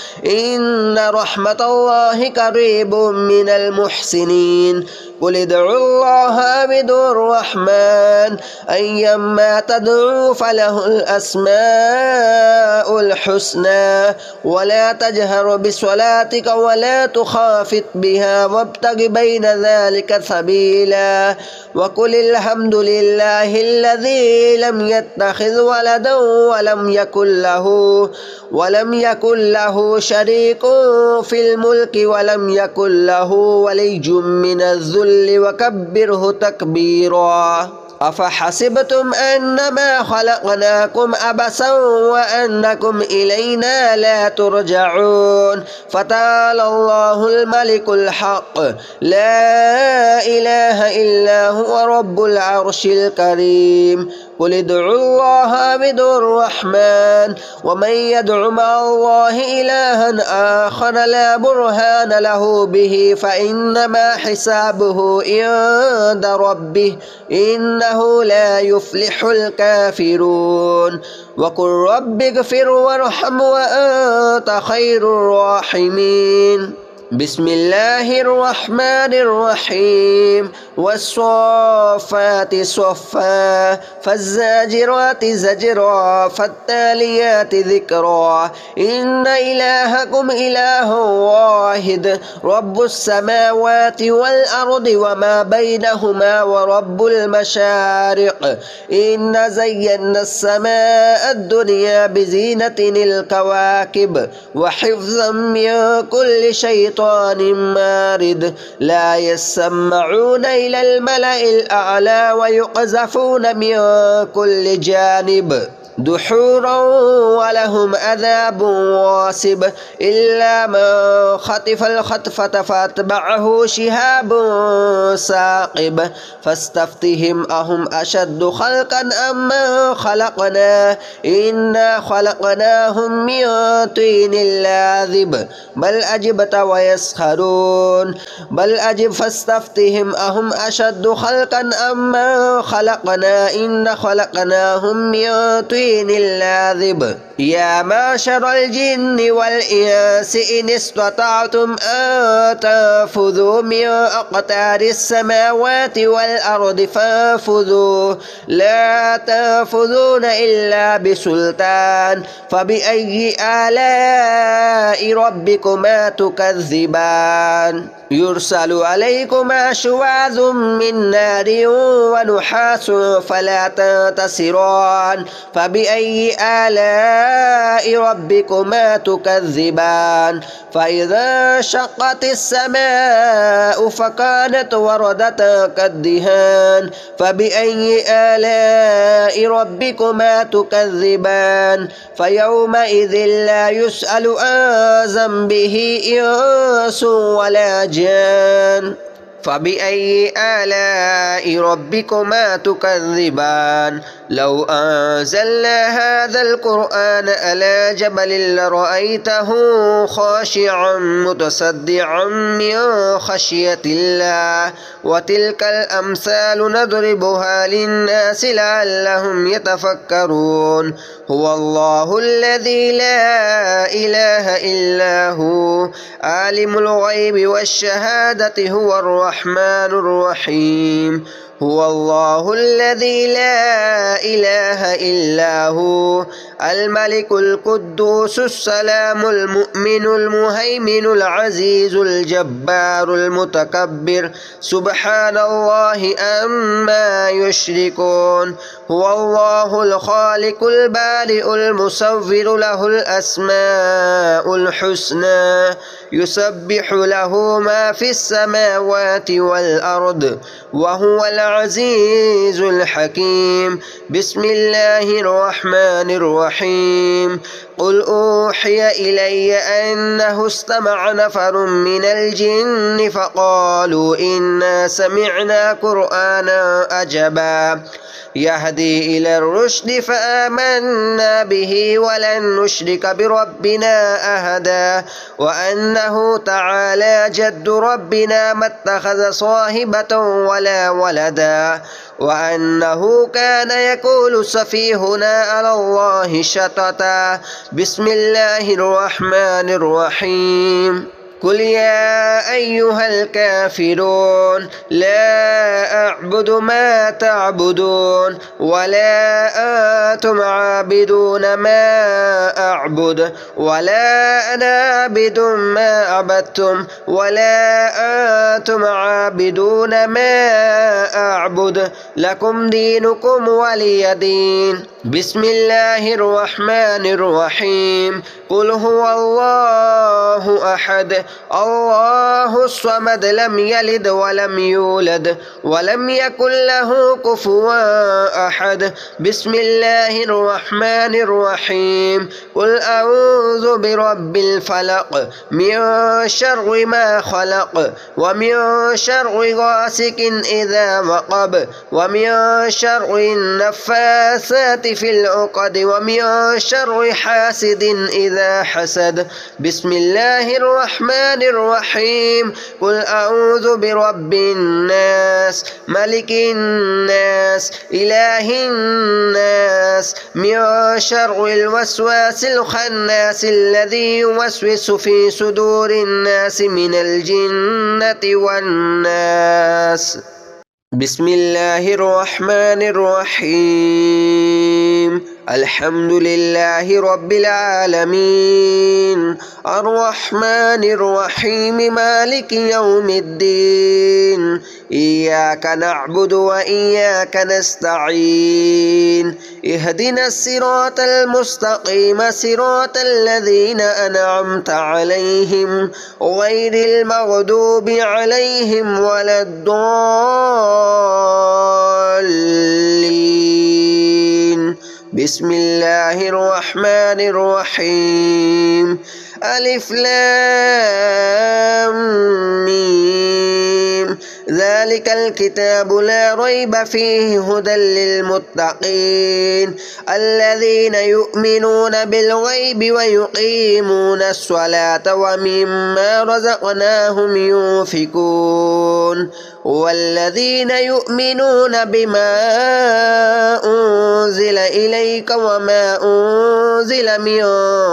إن رحمة الله قريب من المحسنين قل ادعوا الله بدون الرحمن أيما تدعوا فله الأسماء الحسنى ولا تجهر بصلاتك ولا تخافت بها وابتغ بين ذلك سبيلا وقل الحمد لله الذي لم يتخذ ولدا ولم يكن له شريك في الملك ولم يكن له ولي من الذل وكبره تكبيرا أفحسبتم أنما خلقناكم عبثا وأنكم إلينا لا ترجعون فتعالى الله الملك الحق لا إله إلا هو رب العرش الكريم قل ادعوا الله بدون الرحمن ومن يدع مع الله إلها آخر لا برهان له به فإنما حسابه عند ربه إنه لا يفلح الكافرون وقل رب اغفر وارحم وأنت خير الراحمين بسم الله الرحمن الرحيم والصافات صفا فالزاجرات زجرا فالتاليات ذكرا إن إلهكم إله واحد رب السماوات والأرض وما بينهما ورب المشارق إن زينا السماء الدنيا بزينة الكواكب وحفظا من كل شيطان مارد لا يسمعون إلى الملأ الأعلى ويقذفون من كل جانب دحورا ولهم عذاب واصب إلا من خطف الخطفة فاتبعه شهاب ثاقب فاستفتهم أهم أشد خلقا أم من خلقنا إنا خلقناهم من طين لاذب بل أجبت ويسخرون بل أجب فاستفتهم أهم أشد خلقا أم من خلقنا إنا خلقناهم من طين اللاذب يا معشر الجن والإنس إن استطعتم أن تنفذوا من أقطار السماوات والأرض فانفذوا لا تنفذون إلا بسلطان فبأي آلاء ربكما تكذبان يرسل عليكما شواظ من نار ونحاس فلا تنتصران فبأي آلاء ربكما تكذبان فإذا انشقت السماء فكانت وردة كالدهان فبأي آلاء ربكما تكذبان فيومئذ لا يسأل عن ذنبه إنس ولا جان فبأي آلاء ربكما تكذبان لو أنزلنا هذا القرآن على جبل لرأيته خاشعا متصدعا من خشية الله وتلك الأمثال نضربها للناس لعلهم يتفكرون هو الله الذي لا إله إلا هو عالم الغيب والشهادة هو الرحمن الرحيم هو الله الذي لا إله إلا هو الملك القدوس السلام المؤمن المهيمن العزيز الجبار المتكبر سبحان الله عما يشركون هو الله الخالق البارئ المصور له الأسماء الحسنى يسبح له ما في السماوات والأرض وهو العزيز الحكيم بسم الله الرحمن الرحيم قل أوحي إلي أنه استمع نفر من الجن فقالوا إنا سمعنا قرآنا عجبا يهدي إلى الرشد فآمنا به ولن نشرك بربنا أحدا وأنه تعالى جد ربنا ما اتخذ صاحبة ولا ولدا وأنه كان يقول سفيهنا على الله شططا بسم الله الرحمن الرحيم قل يا أيها الكافرون لا أعبد ما تعبدون ولا أنتم عابدون ما أعبد ولا أنا عابد ما عبدتم ولا أنتم عابدون ما أعبد لكم دينكم ولي دين بسم الله الرحمن الرحيم قل هو الله أحد الله الصمد لم يلد ولم يولد ولم يكن له كفوا أحد بسم الله الرحمن الرحيم قل أعوذ برب الفلق من شر ما خلق ومن شر غاسق إذا وقب ومن شر النفاثات في العقد ومن شر حاسد إذا حسد بسم الله الرحمن الرحيم قل أعوذ برب الناس ملك الناس إله الناس من شر الوسواس الخناس الذي يوسوس في صدور الناس من الجنة والناس بسم الله الرحمن الرحيم الحمد لله رب العالمين الرحمن الرحيم مالك يوم الدين إياك نعبد وإياك نستعين اهدنا الصراط المستقيم صراط الذين أنعمت عليهم غير المغضوب عليهم ولا الضالين بسم الله الرحمن الرحيم ألف لام ميم ذلك الكتاب لا ريب فيه هدى للمتقين الذين يؤمنون بالغيب ويقيمون الصلاة ومما رزقناهم ينفقون والذين يؤمنون بما أنزل إليك وما أنزل من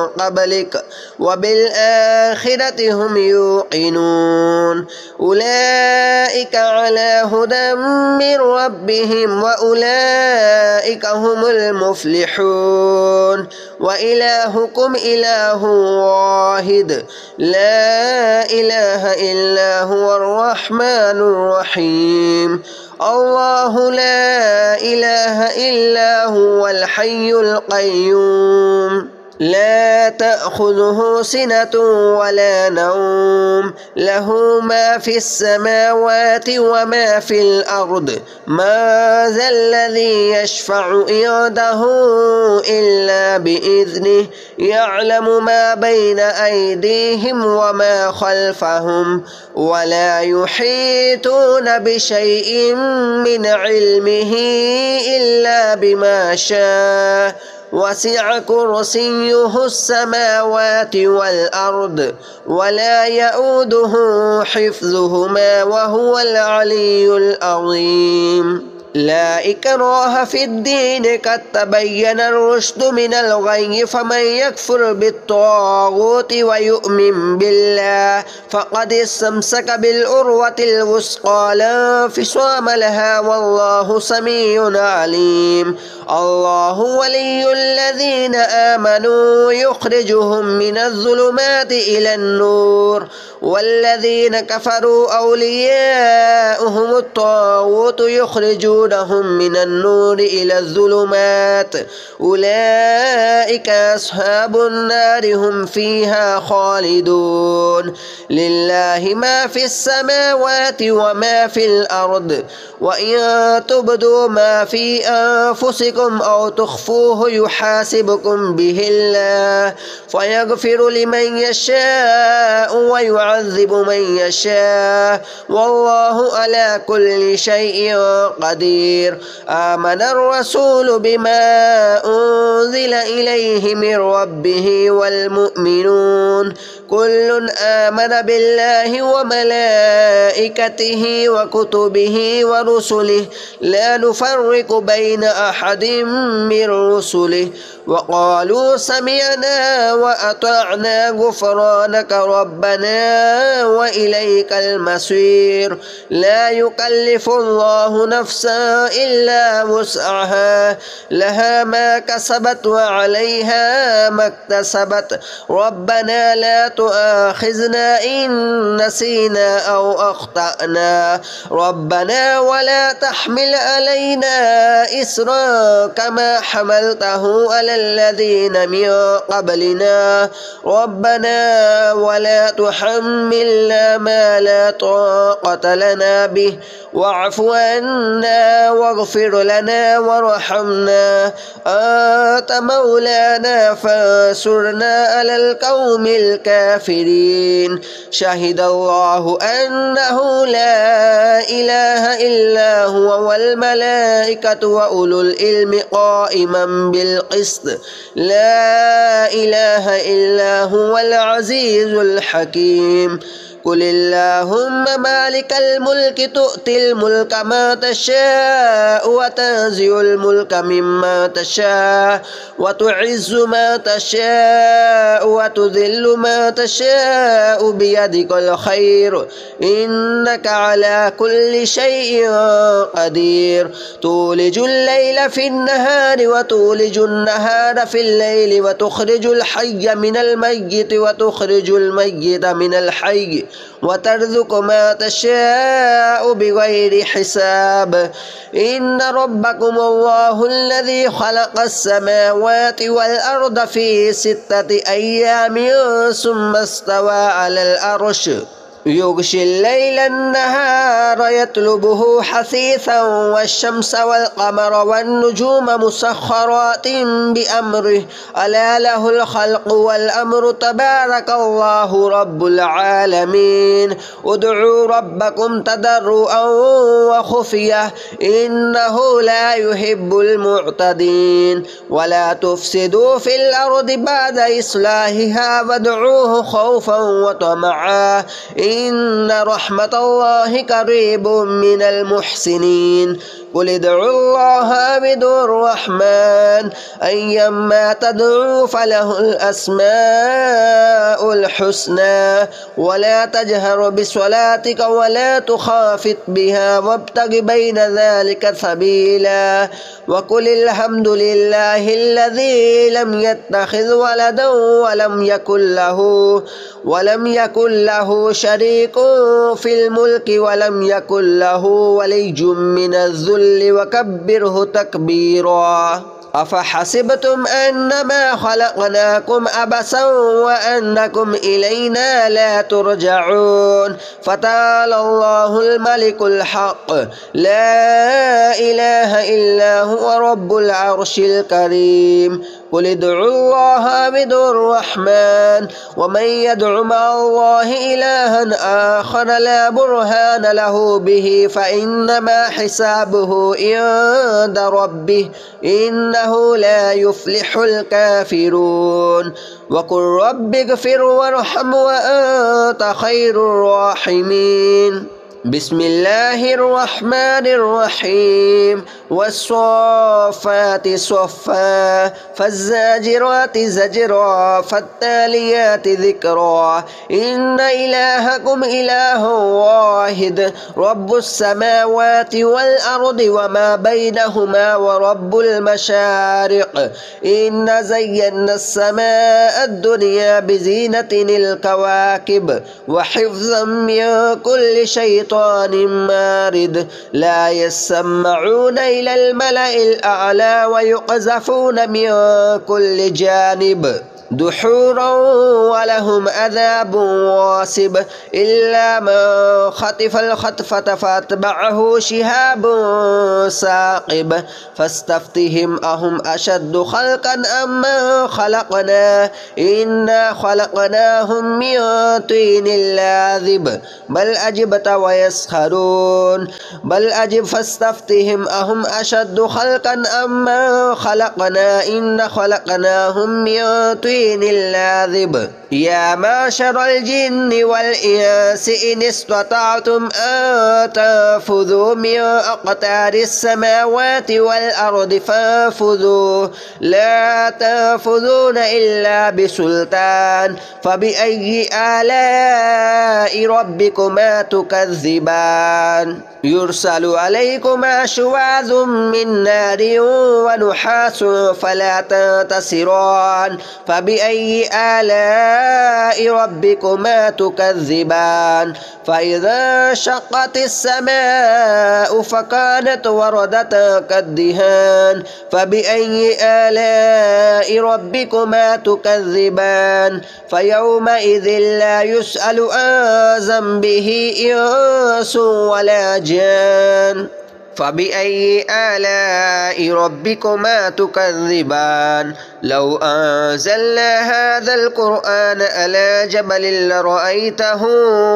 قبلك وبالآخرة هم يوقنون أولئك على هدى من ربهم وأولئك هم المفلحون وإلهكم إله واحد لا إله إلا هو الرحمن الرحيم الله لا إله إلا هو الحي القيوم لا تأخذه سنة ولا نوم له ما في السماوات وما في الأرض ما ذا الذي يشفع عنده إلا بإذنه يعلم ما بين أيديهم وما خلفهم ولا يحيطون بشيء من علمه إلا بما شاء وسع كرسيه السماوات والأرض ولا يؤوده حفظهما وهو العلي العظيم لا إكراه في الدين قد تبين الرشد من الغي فمن يكفر بالطاغوت ويؤمن بالله فقد استمسك بالعروة الوثقى لا انفصام لها والله سميع عليم الله ولي الذين آمنوا يخرجهم من الظلمات إلى النور والذين كفروا أولياؤهم الطاغوت يخرجونهم من النور إلى الظلمات أولئك أصحاب النار هم فيها خالدون لله ما في السماوات وما في الأرض وإن تبدوا ما في أنفسكم أو تخفوه يحاسبكم به الله فيغفر لمن يشاء ويعذب من يشاء والله على كل شيء قدير آمن الرسول بما أنزل إليه من ربه والمؤمنون كل آمن بالله وملائكته وكتبه ورسله لا نفرق بين أحد من رسله وقالوا سمعنا وأطعنا غفرانك ربنا وإليك المصير لا يكلف الله نفسا إلا وسعها لها ما كسبت وعليها ما اكتسبت ربنا لا تؤاخذنا إن نسينا أو أخطأنا ربنا ولا تحمل علينا إصرا كما حملته على الذين من قبلنا ربنا ولا تحملنا ما لا طاقة لنا به واعف عنا واغفر لنا وارحمنا أنت مولانا فانصرنا على القوم الكافرين شهد الله أنه لا إله إلا هو والملائكة وأولو العلم قائما بالقسط لا إله إلا هو العزيز الحكيم قل اللهم مالك الملك تؤتي الملك ما تشاء وتنزع الملك مما تشاء وتعز ما تشاء وتذل ما تشاء بيدك الخير إنك على كل شيء قدير تولج الليل في النهار وتولج النهار في الليل وتخرج الحي من الميت وتخرج الميت من الحي وترزق ما تشاء بغير حساب إن ربكم الله الذي خلق السماوات والأرض في 6 أيام ثم استوى على العرش يغشي الليل النهار يطلبه حثيثا والشمس والقمر والنجوم مسخرات بأمره ألا له الخلق والأمر تبارك الله رب العالمين ادعوا ربكم تضرعا وخفية إنه لا يحب المعتدين ولا تفسدوا في الأرض بعد إصلاحها وادعوه خوفا وطمعا إن رحمة الله قريب من المحسنين قل ادعوا الله أو ادعوا الرحمن أيما تدعوا فله الأسماء الحسنى ولا تجهر بصلاتك ولا تخافت بها وابتغ بين ذلك سبيلا وقل الحمد لله الذي لم يتخذ ولدا ولم يكن له شريك في الملك ولم يكن له ولي من الذل وكبره تكبيرا أفحسبتم أنما خلقناكم عبثا وأنكم إلينا لا ترجعون فتعالى الله الملك الحق لا إله إلا هو رب العرش الكريم قل ادعوا الله أو ادعوا الرحمن ومن يدع مع الله إلها آخر لا برهان له به فإنما حسابه عند ربه إنه لا يفلح الكافرون وقل رب اغفر وارحم وأنت خير الراحمين بسم الله الرحمن الرحيم والصافات صفا فالزاجرات زجرا فالتاليات ذكرا إن إلهكم إله واحد رب السماوات والأرض وما بينهما ورب المشارق إن زينا السماء الدنيا بزينة الكواكب وحفظا من كل شيطان مارد لا يسمعون إلى الملأ الأعلى ويقذفون من كل جانب دحورا ولهم عذاب واصب إلا من خطف الخطفة فاتبعه شهاب ثاقب فاستفتهم أهم أشد خلقا أم من خلقنا إنا خلقناهم من طين لاذب بل أجبت ويسخرون بل أجب فاستفتهم أهم أشد خلقا أم من خلقنا إنا خلقناهم من طين اللاذب يا معشر الجن والإنس إن استطعتم أن تنفذوا من أقطار السماوات والأرض فانفذوا لا تنفذون إلا بسلطان فبأي آلاء ربكما تكذبان يرسل عليكما شواظ من نار ونحاس فلا تنتصران فبأي آلاء ربكما تكذبان فإذا شقت السماء فكانت وردة كالدهان فبأي آلاء ربكما تكذبان فيومئذ لا يسأل عن ذنبه إنس ولا جان فبأي آلاء ربكما تكذبان لو أنزلنا هذا القرآن على جبل لرأيته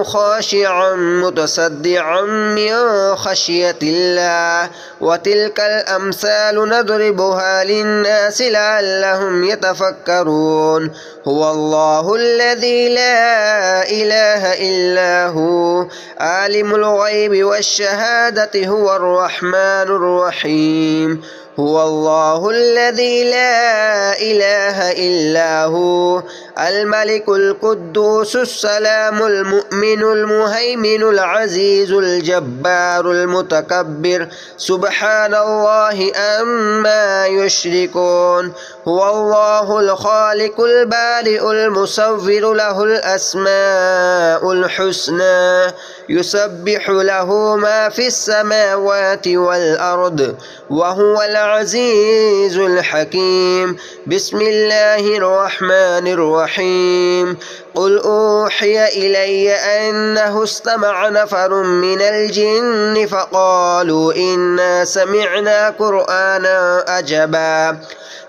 خاشعا متصدعا من خشية الله وتلك الأمثال نضربها للناس لعلهم يتفكرون هو الله الذي لا إله إلا هو عالم الغيب والشهادة هو الرحمن الرحيم هو الله الذي لا إله إلا هو الملك القدوس السلام المؤمن المهيمن العزيز الجبار المتكبر سبحان الله عما يشركون هو الله الخالق البارئ المصور له الأسماء الحسنى يسبح له ما في السماوات والأرض وهو العزيز الحكيم بسم الله الرحمن الرحيم قل أوحي إلي أنه استمع نفر من الجن فقالوا إنا سمعنا قرآنا عجبا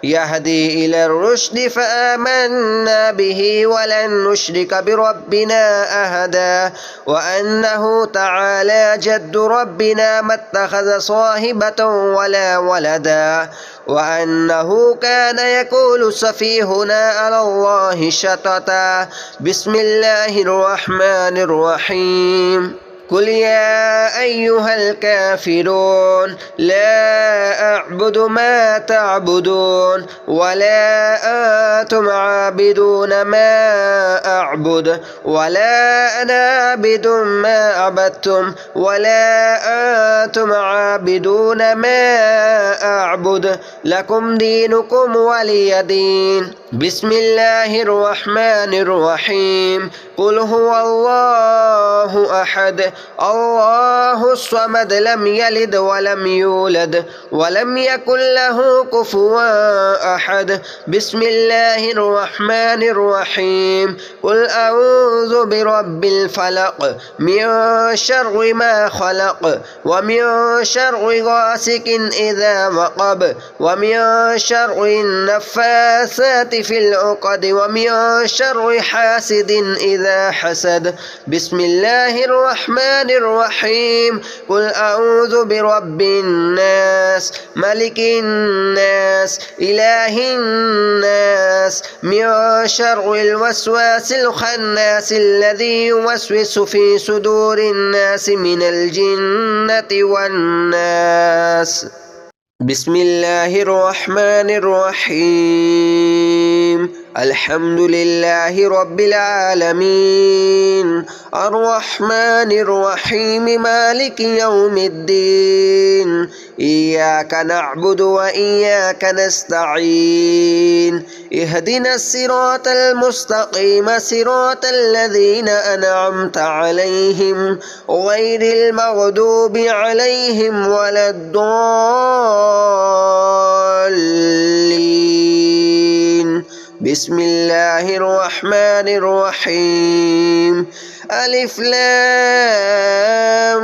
يهدي إلى الرشد فآمنا به ولن نشرك بربنا أحدا وأنه تعالى جد ربنا ما اتخذ صاحبة ولا ولدا وأنه كان يقول سفيهنا على الله شططا بسم الله الرحمن الرحيم قل يا أيها الكافرون لا أعبد ما تعبدون ولا أنتم عابدون ما أعبد ولا أنا عابد ما عبدتم ولا أنتم عابدون ما أعبد لكم دينكم ولي دين. بسم الله الرحمن الرحيم. قل هو الله أحد الله الصمد لم يلد ولم يولد ولم يكن له كفوا أحد. بسم الله الرحمن الرحيم. قل أعوذ برب الفلق من شر ما خلق ومن شر غاسق إذا وقب ومن شر النفاثات في العقد ومن شر حاسد إذا حسد. بسم الله الرحمن الرحيم. قل أعوذ برب الناس ملك الناس إله الناس من شر الوسواس الخناس الذي يوسوس في صدور الناس من الجنة والناس. بسم الله الرحمن الرحيم. الحمد لله رب العالمين الرحمن الرحيم مالك يوم الدين إياك نعبد وإياك نستعين اهدنا الصراط المستقيم صراط الذين أنعمت عليهم غير المغضوب عليهم ولا الضالين. بسم الله الرحمن الرحيم. ألف لام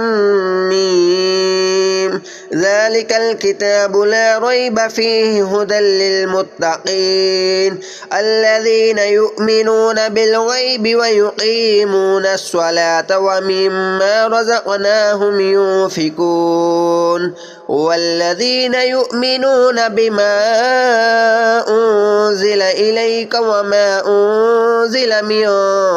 ميم ذلك الكتاب لا ريب فيه هدى للمتقين الذين يؤمنون بالغيب ويقيمون الصلاة ومما رزقناهم ينفقون والذين يؤمنون بما أنزل إليك وما أنزل من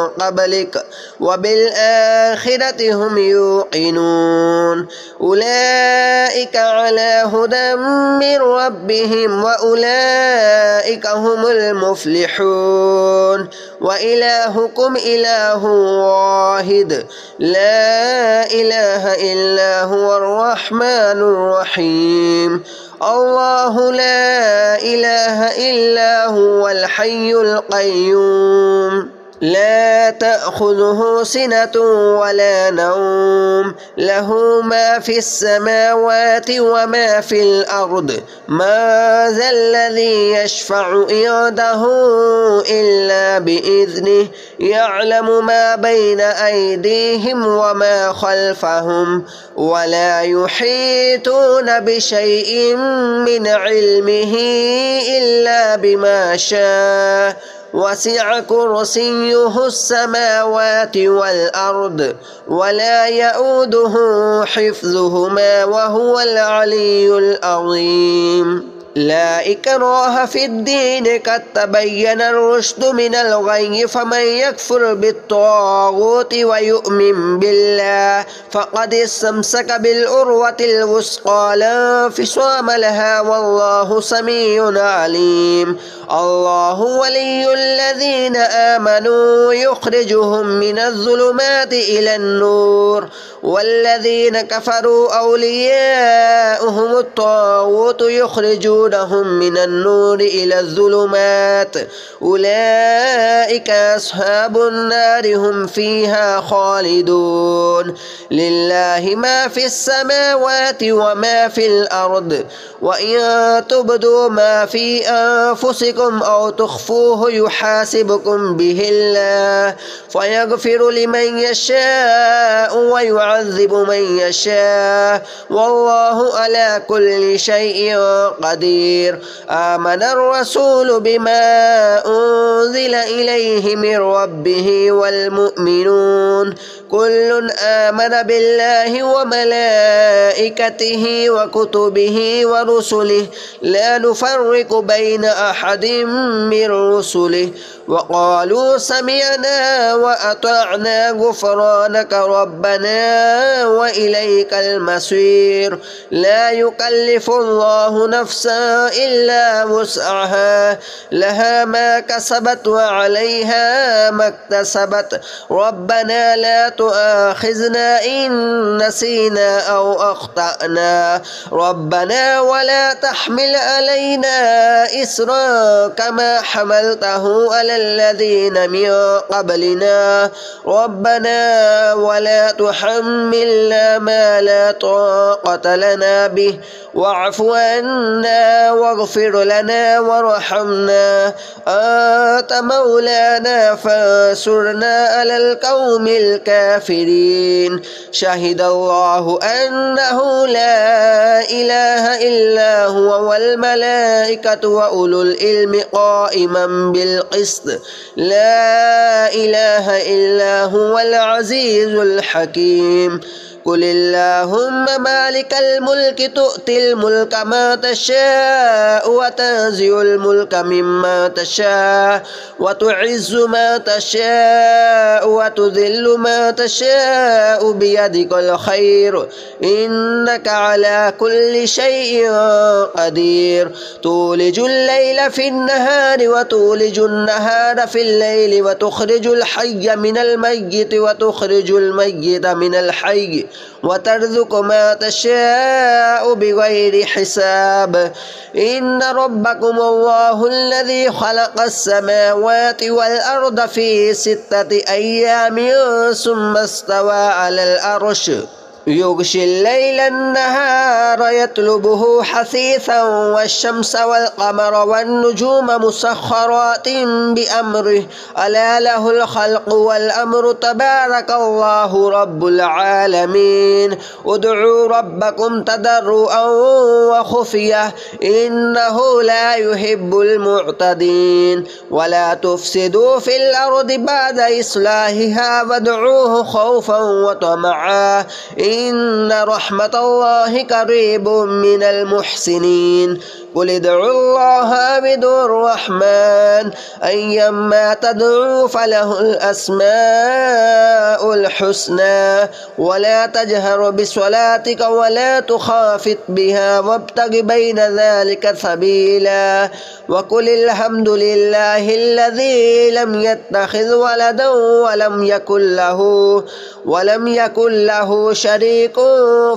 قبلك وبالآخرة هم يوقنون أولئك على هدى من ربهم وأولئك هم المفلحون. وإلهكم إله واحد لا إله إلا هو الرحمن الرحيم. الله لا إله إلا هو الحي القيوم لا تأخذه سنة ولا نوم له ما في السماوات وما في الأرض ما ذا الذي يشفع عنده إلا بإذنه يعلم ما بين أيديهم وما خلفهم ولا يحيطون بشيء من علمه إلا بما شاء وسع كرسيه السماوات والأرض ولا يؤوده حفظهما وهو العلي العظيم. لا إكراه في الدين قد تبين الرشد من الغي فمن يكفر بالطاغوت ويؤمن بالله فقد استمسك بالعروة الوثقى لا انفصام لها والله سميع عليم. الله ولي الذين آمنوا يخرجهم من الظلمات إلى النور والذين كفروا أولياؤهم الطاغوت يخرجونهم من النور إلى الظلمات أولئك أصحاب النار هم فيها خالدون. لله ما في السماوات وما في الأرض وإن تبدوا ما في أنفسكم أو تخفوه يحاسبكم به الله فيغفر لمن يشاء ويعذب من يشاء والله على كل شيء قدير. آمن الرسول بما أنزل إليه من ربه والمؤمنون كل آمن بالله وملائكته وكتبه ورسله لا نفرق بين أحد من رسله وقالوا سمعنا وأطعنا غفرانك ربنا وإليك المصير لا يكلف الله نفسا إلا وسعها لها ما كسبت وعليها ما اكتسبت ربنا لا تؤاخذنا إن نسينا أو أخطأنا ربنا ولا تحمل علينا إصرا كما حملته على الذين من قبلنا ربنا ولا تحملنا ما لا طاقة لنا به واعف عنا واغفر لنا وارحمنا أنت مولانا فانصرنا على القوم الكافرين شهد الله أنه لا إله إلا هو والملائكة وأولو العلم قائما بالقسط لا إله إلا هو العزيز الحكيم قل اللهم مالك الملك تؤتي الملك ما تشاء وتنزع الملك مما تشاء وتعز ما تشاء وتذل ما تشاء بيدك الخير إنك على كل شيء قدير تولج الليل في النهار وتولج النهار في الليل وتخرج الحي من الميت وتخرج الميت من الحي وترزق ما تشاء بغير حساب إن ربكم الله الذي خلق السماوات والأرض في 6 أيام ثم استوى على العرش يغشي الليل النهار يطلبه حثيثا والشمس والقمر والنجوم مسخرات بأمره ألا له الخلق والأمر تبارك الله رب العالمين ادعوا ربكم تضرعا وخفية إنه لا يحب المعتدين ولا تفسدوا في الأرض بعد إصلاحها وادعوه خوفا وطمعا إن رحمة الله قريب من المحسنين قل ادعوا الله بدون الرحمن أيما تدعوا فله الأسماء الحسنى ولا تجهر بصلاتك ولا تخافت بها وابتغ بين ذلك سبيلا وقل الحمد لله الذي لم يتخذ ولدا ولم يكن له شريك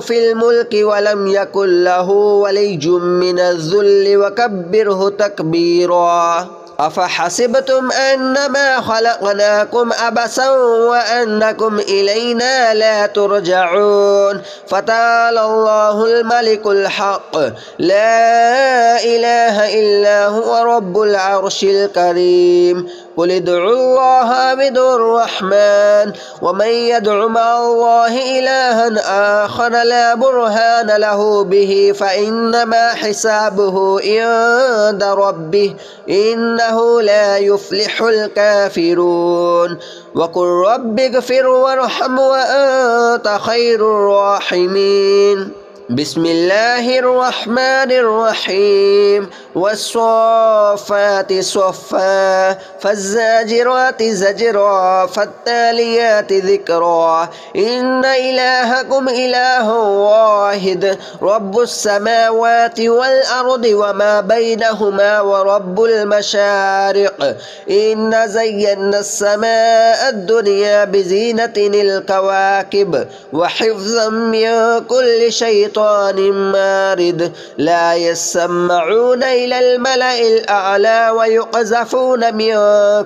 في الملك ولم يكن له ولي من الذل وكبره تكبيرا أفحسبتم أنما خلقناكم عبثا وأنكم إلينا لا ترجعون فتعالى الله الملك الحق لا إله إلا هو رب العرش الكريم قل ادعوا الله بدون الرحمن ومن يدع مع الله إلها آخر لا برهان له به فإنما حسابه عند ربه إنه لا يفلح الكافرون وقل رب اغفر وارحم وأنت خير الراحمين بسم الله الرحمن الرحيم والصافات صفا فالزاجرات زجرا فالتاليات ذكرا إن إلهكم إله واحد رب السماوات والأرض وما بينهما ورب المشارق إن زينا السماء الدنيا بزينة الكواكب وحفظا من كل شيطان مارد لا يسمعون إلى الملأ الأعلى ويقذفون من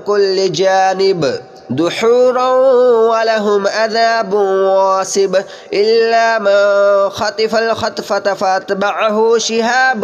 كل جانب دحورا ولهم عذاب واصب إلا من خطف الخطفة فاتبعه شهاب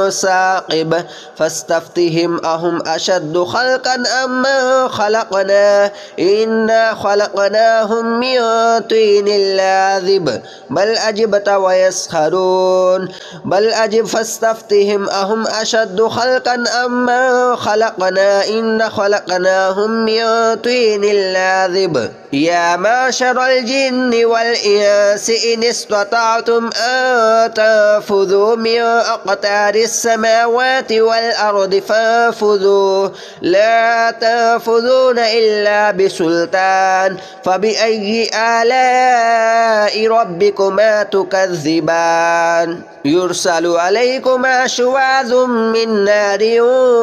ثاقب فاستفتهم أهم أشد خلقا أم من خلقنا إنا خلقناهم من طين لاذب بل أجبت ويسخرون بل أجب فاستفتهم أهم أشد خلقا أم من خلقنا إنا خلقناهم من طين الطين اللاذب يا معشر الجن والإنس إن استطعتم أن تنفذوا من أقطار السماوات والأرض فانفذوا لا تنفذون إلا بسلطان فبأي آلاء ربكما تكذبان يرسل عليكما شواظ من نار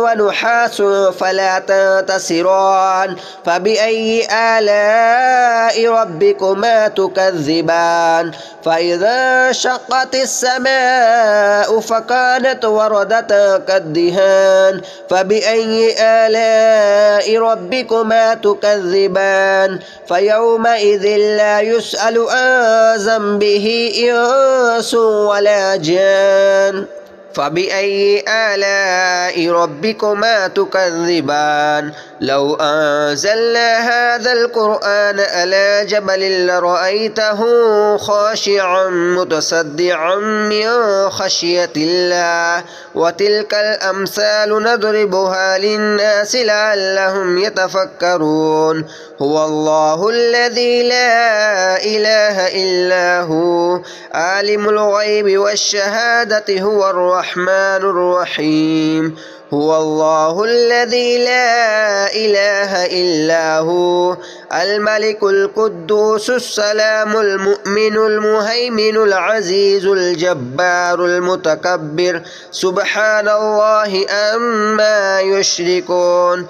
ونحاس فلا تنتصران فبأي آلاء ربكما تكذبان فإذا انشقت السماء فكانت وردة كالدهان فبأي آلاء ربكما تكذبان فيومئذ لا يسأل عن ذنبه إنس ولا جان فبأي آلاء ربكما تكذبان لو أنزلنا هذا القرآن على جبل لرأيته خاشعا متصدعا من خشية الله وتلك الأمثال نضربها للناس لعلهم يتفكرون هو الله الذي لا إله إلا هو عالم الغيب والشهادة هو الرحمن الرحيم هو الله الذي لا إله إلا هو الملك القدوس السلام المؤمن المهيمن العزيز الجبار المتكبر سبحان الله عما يشركون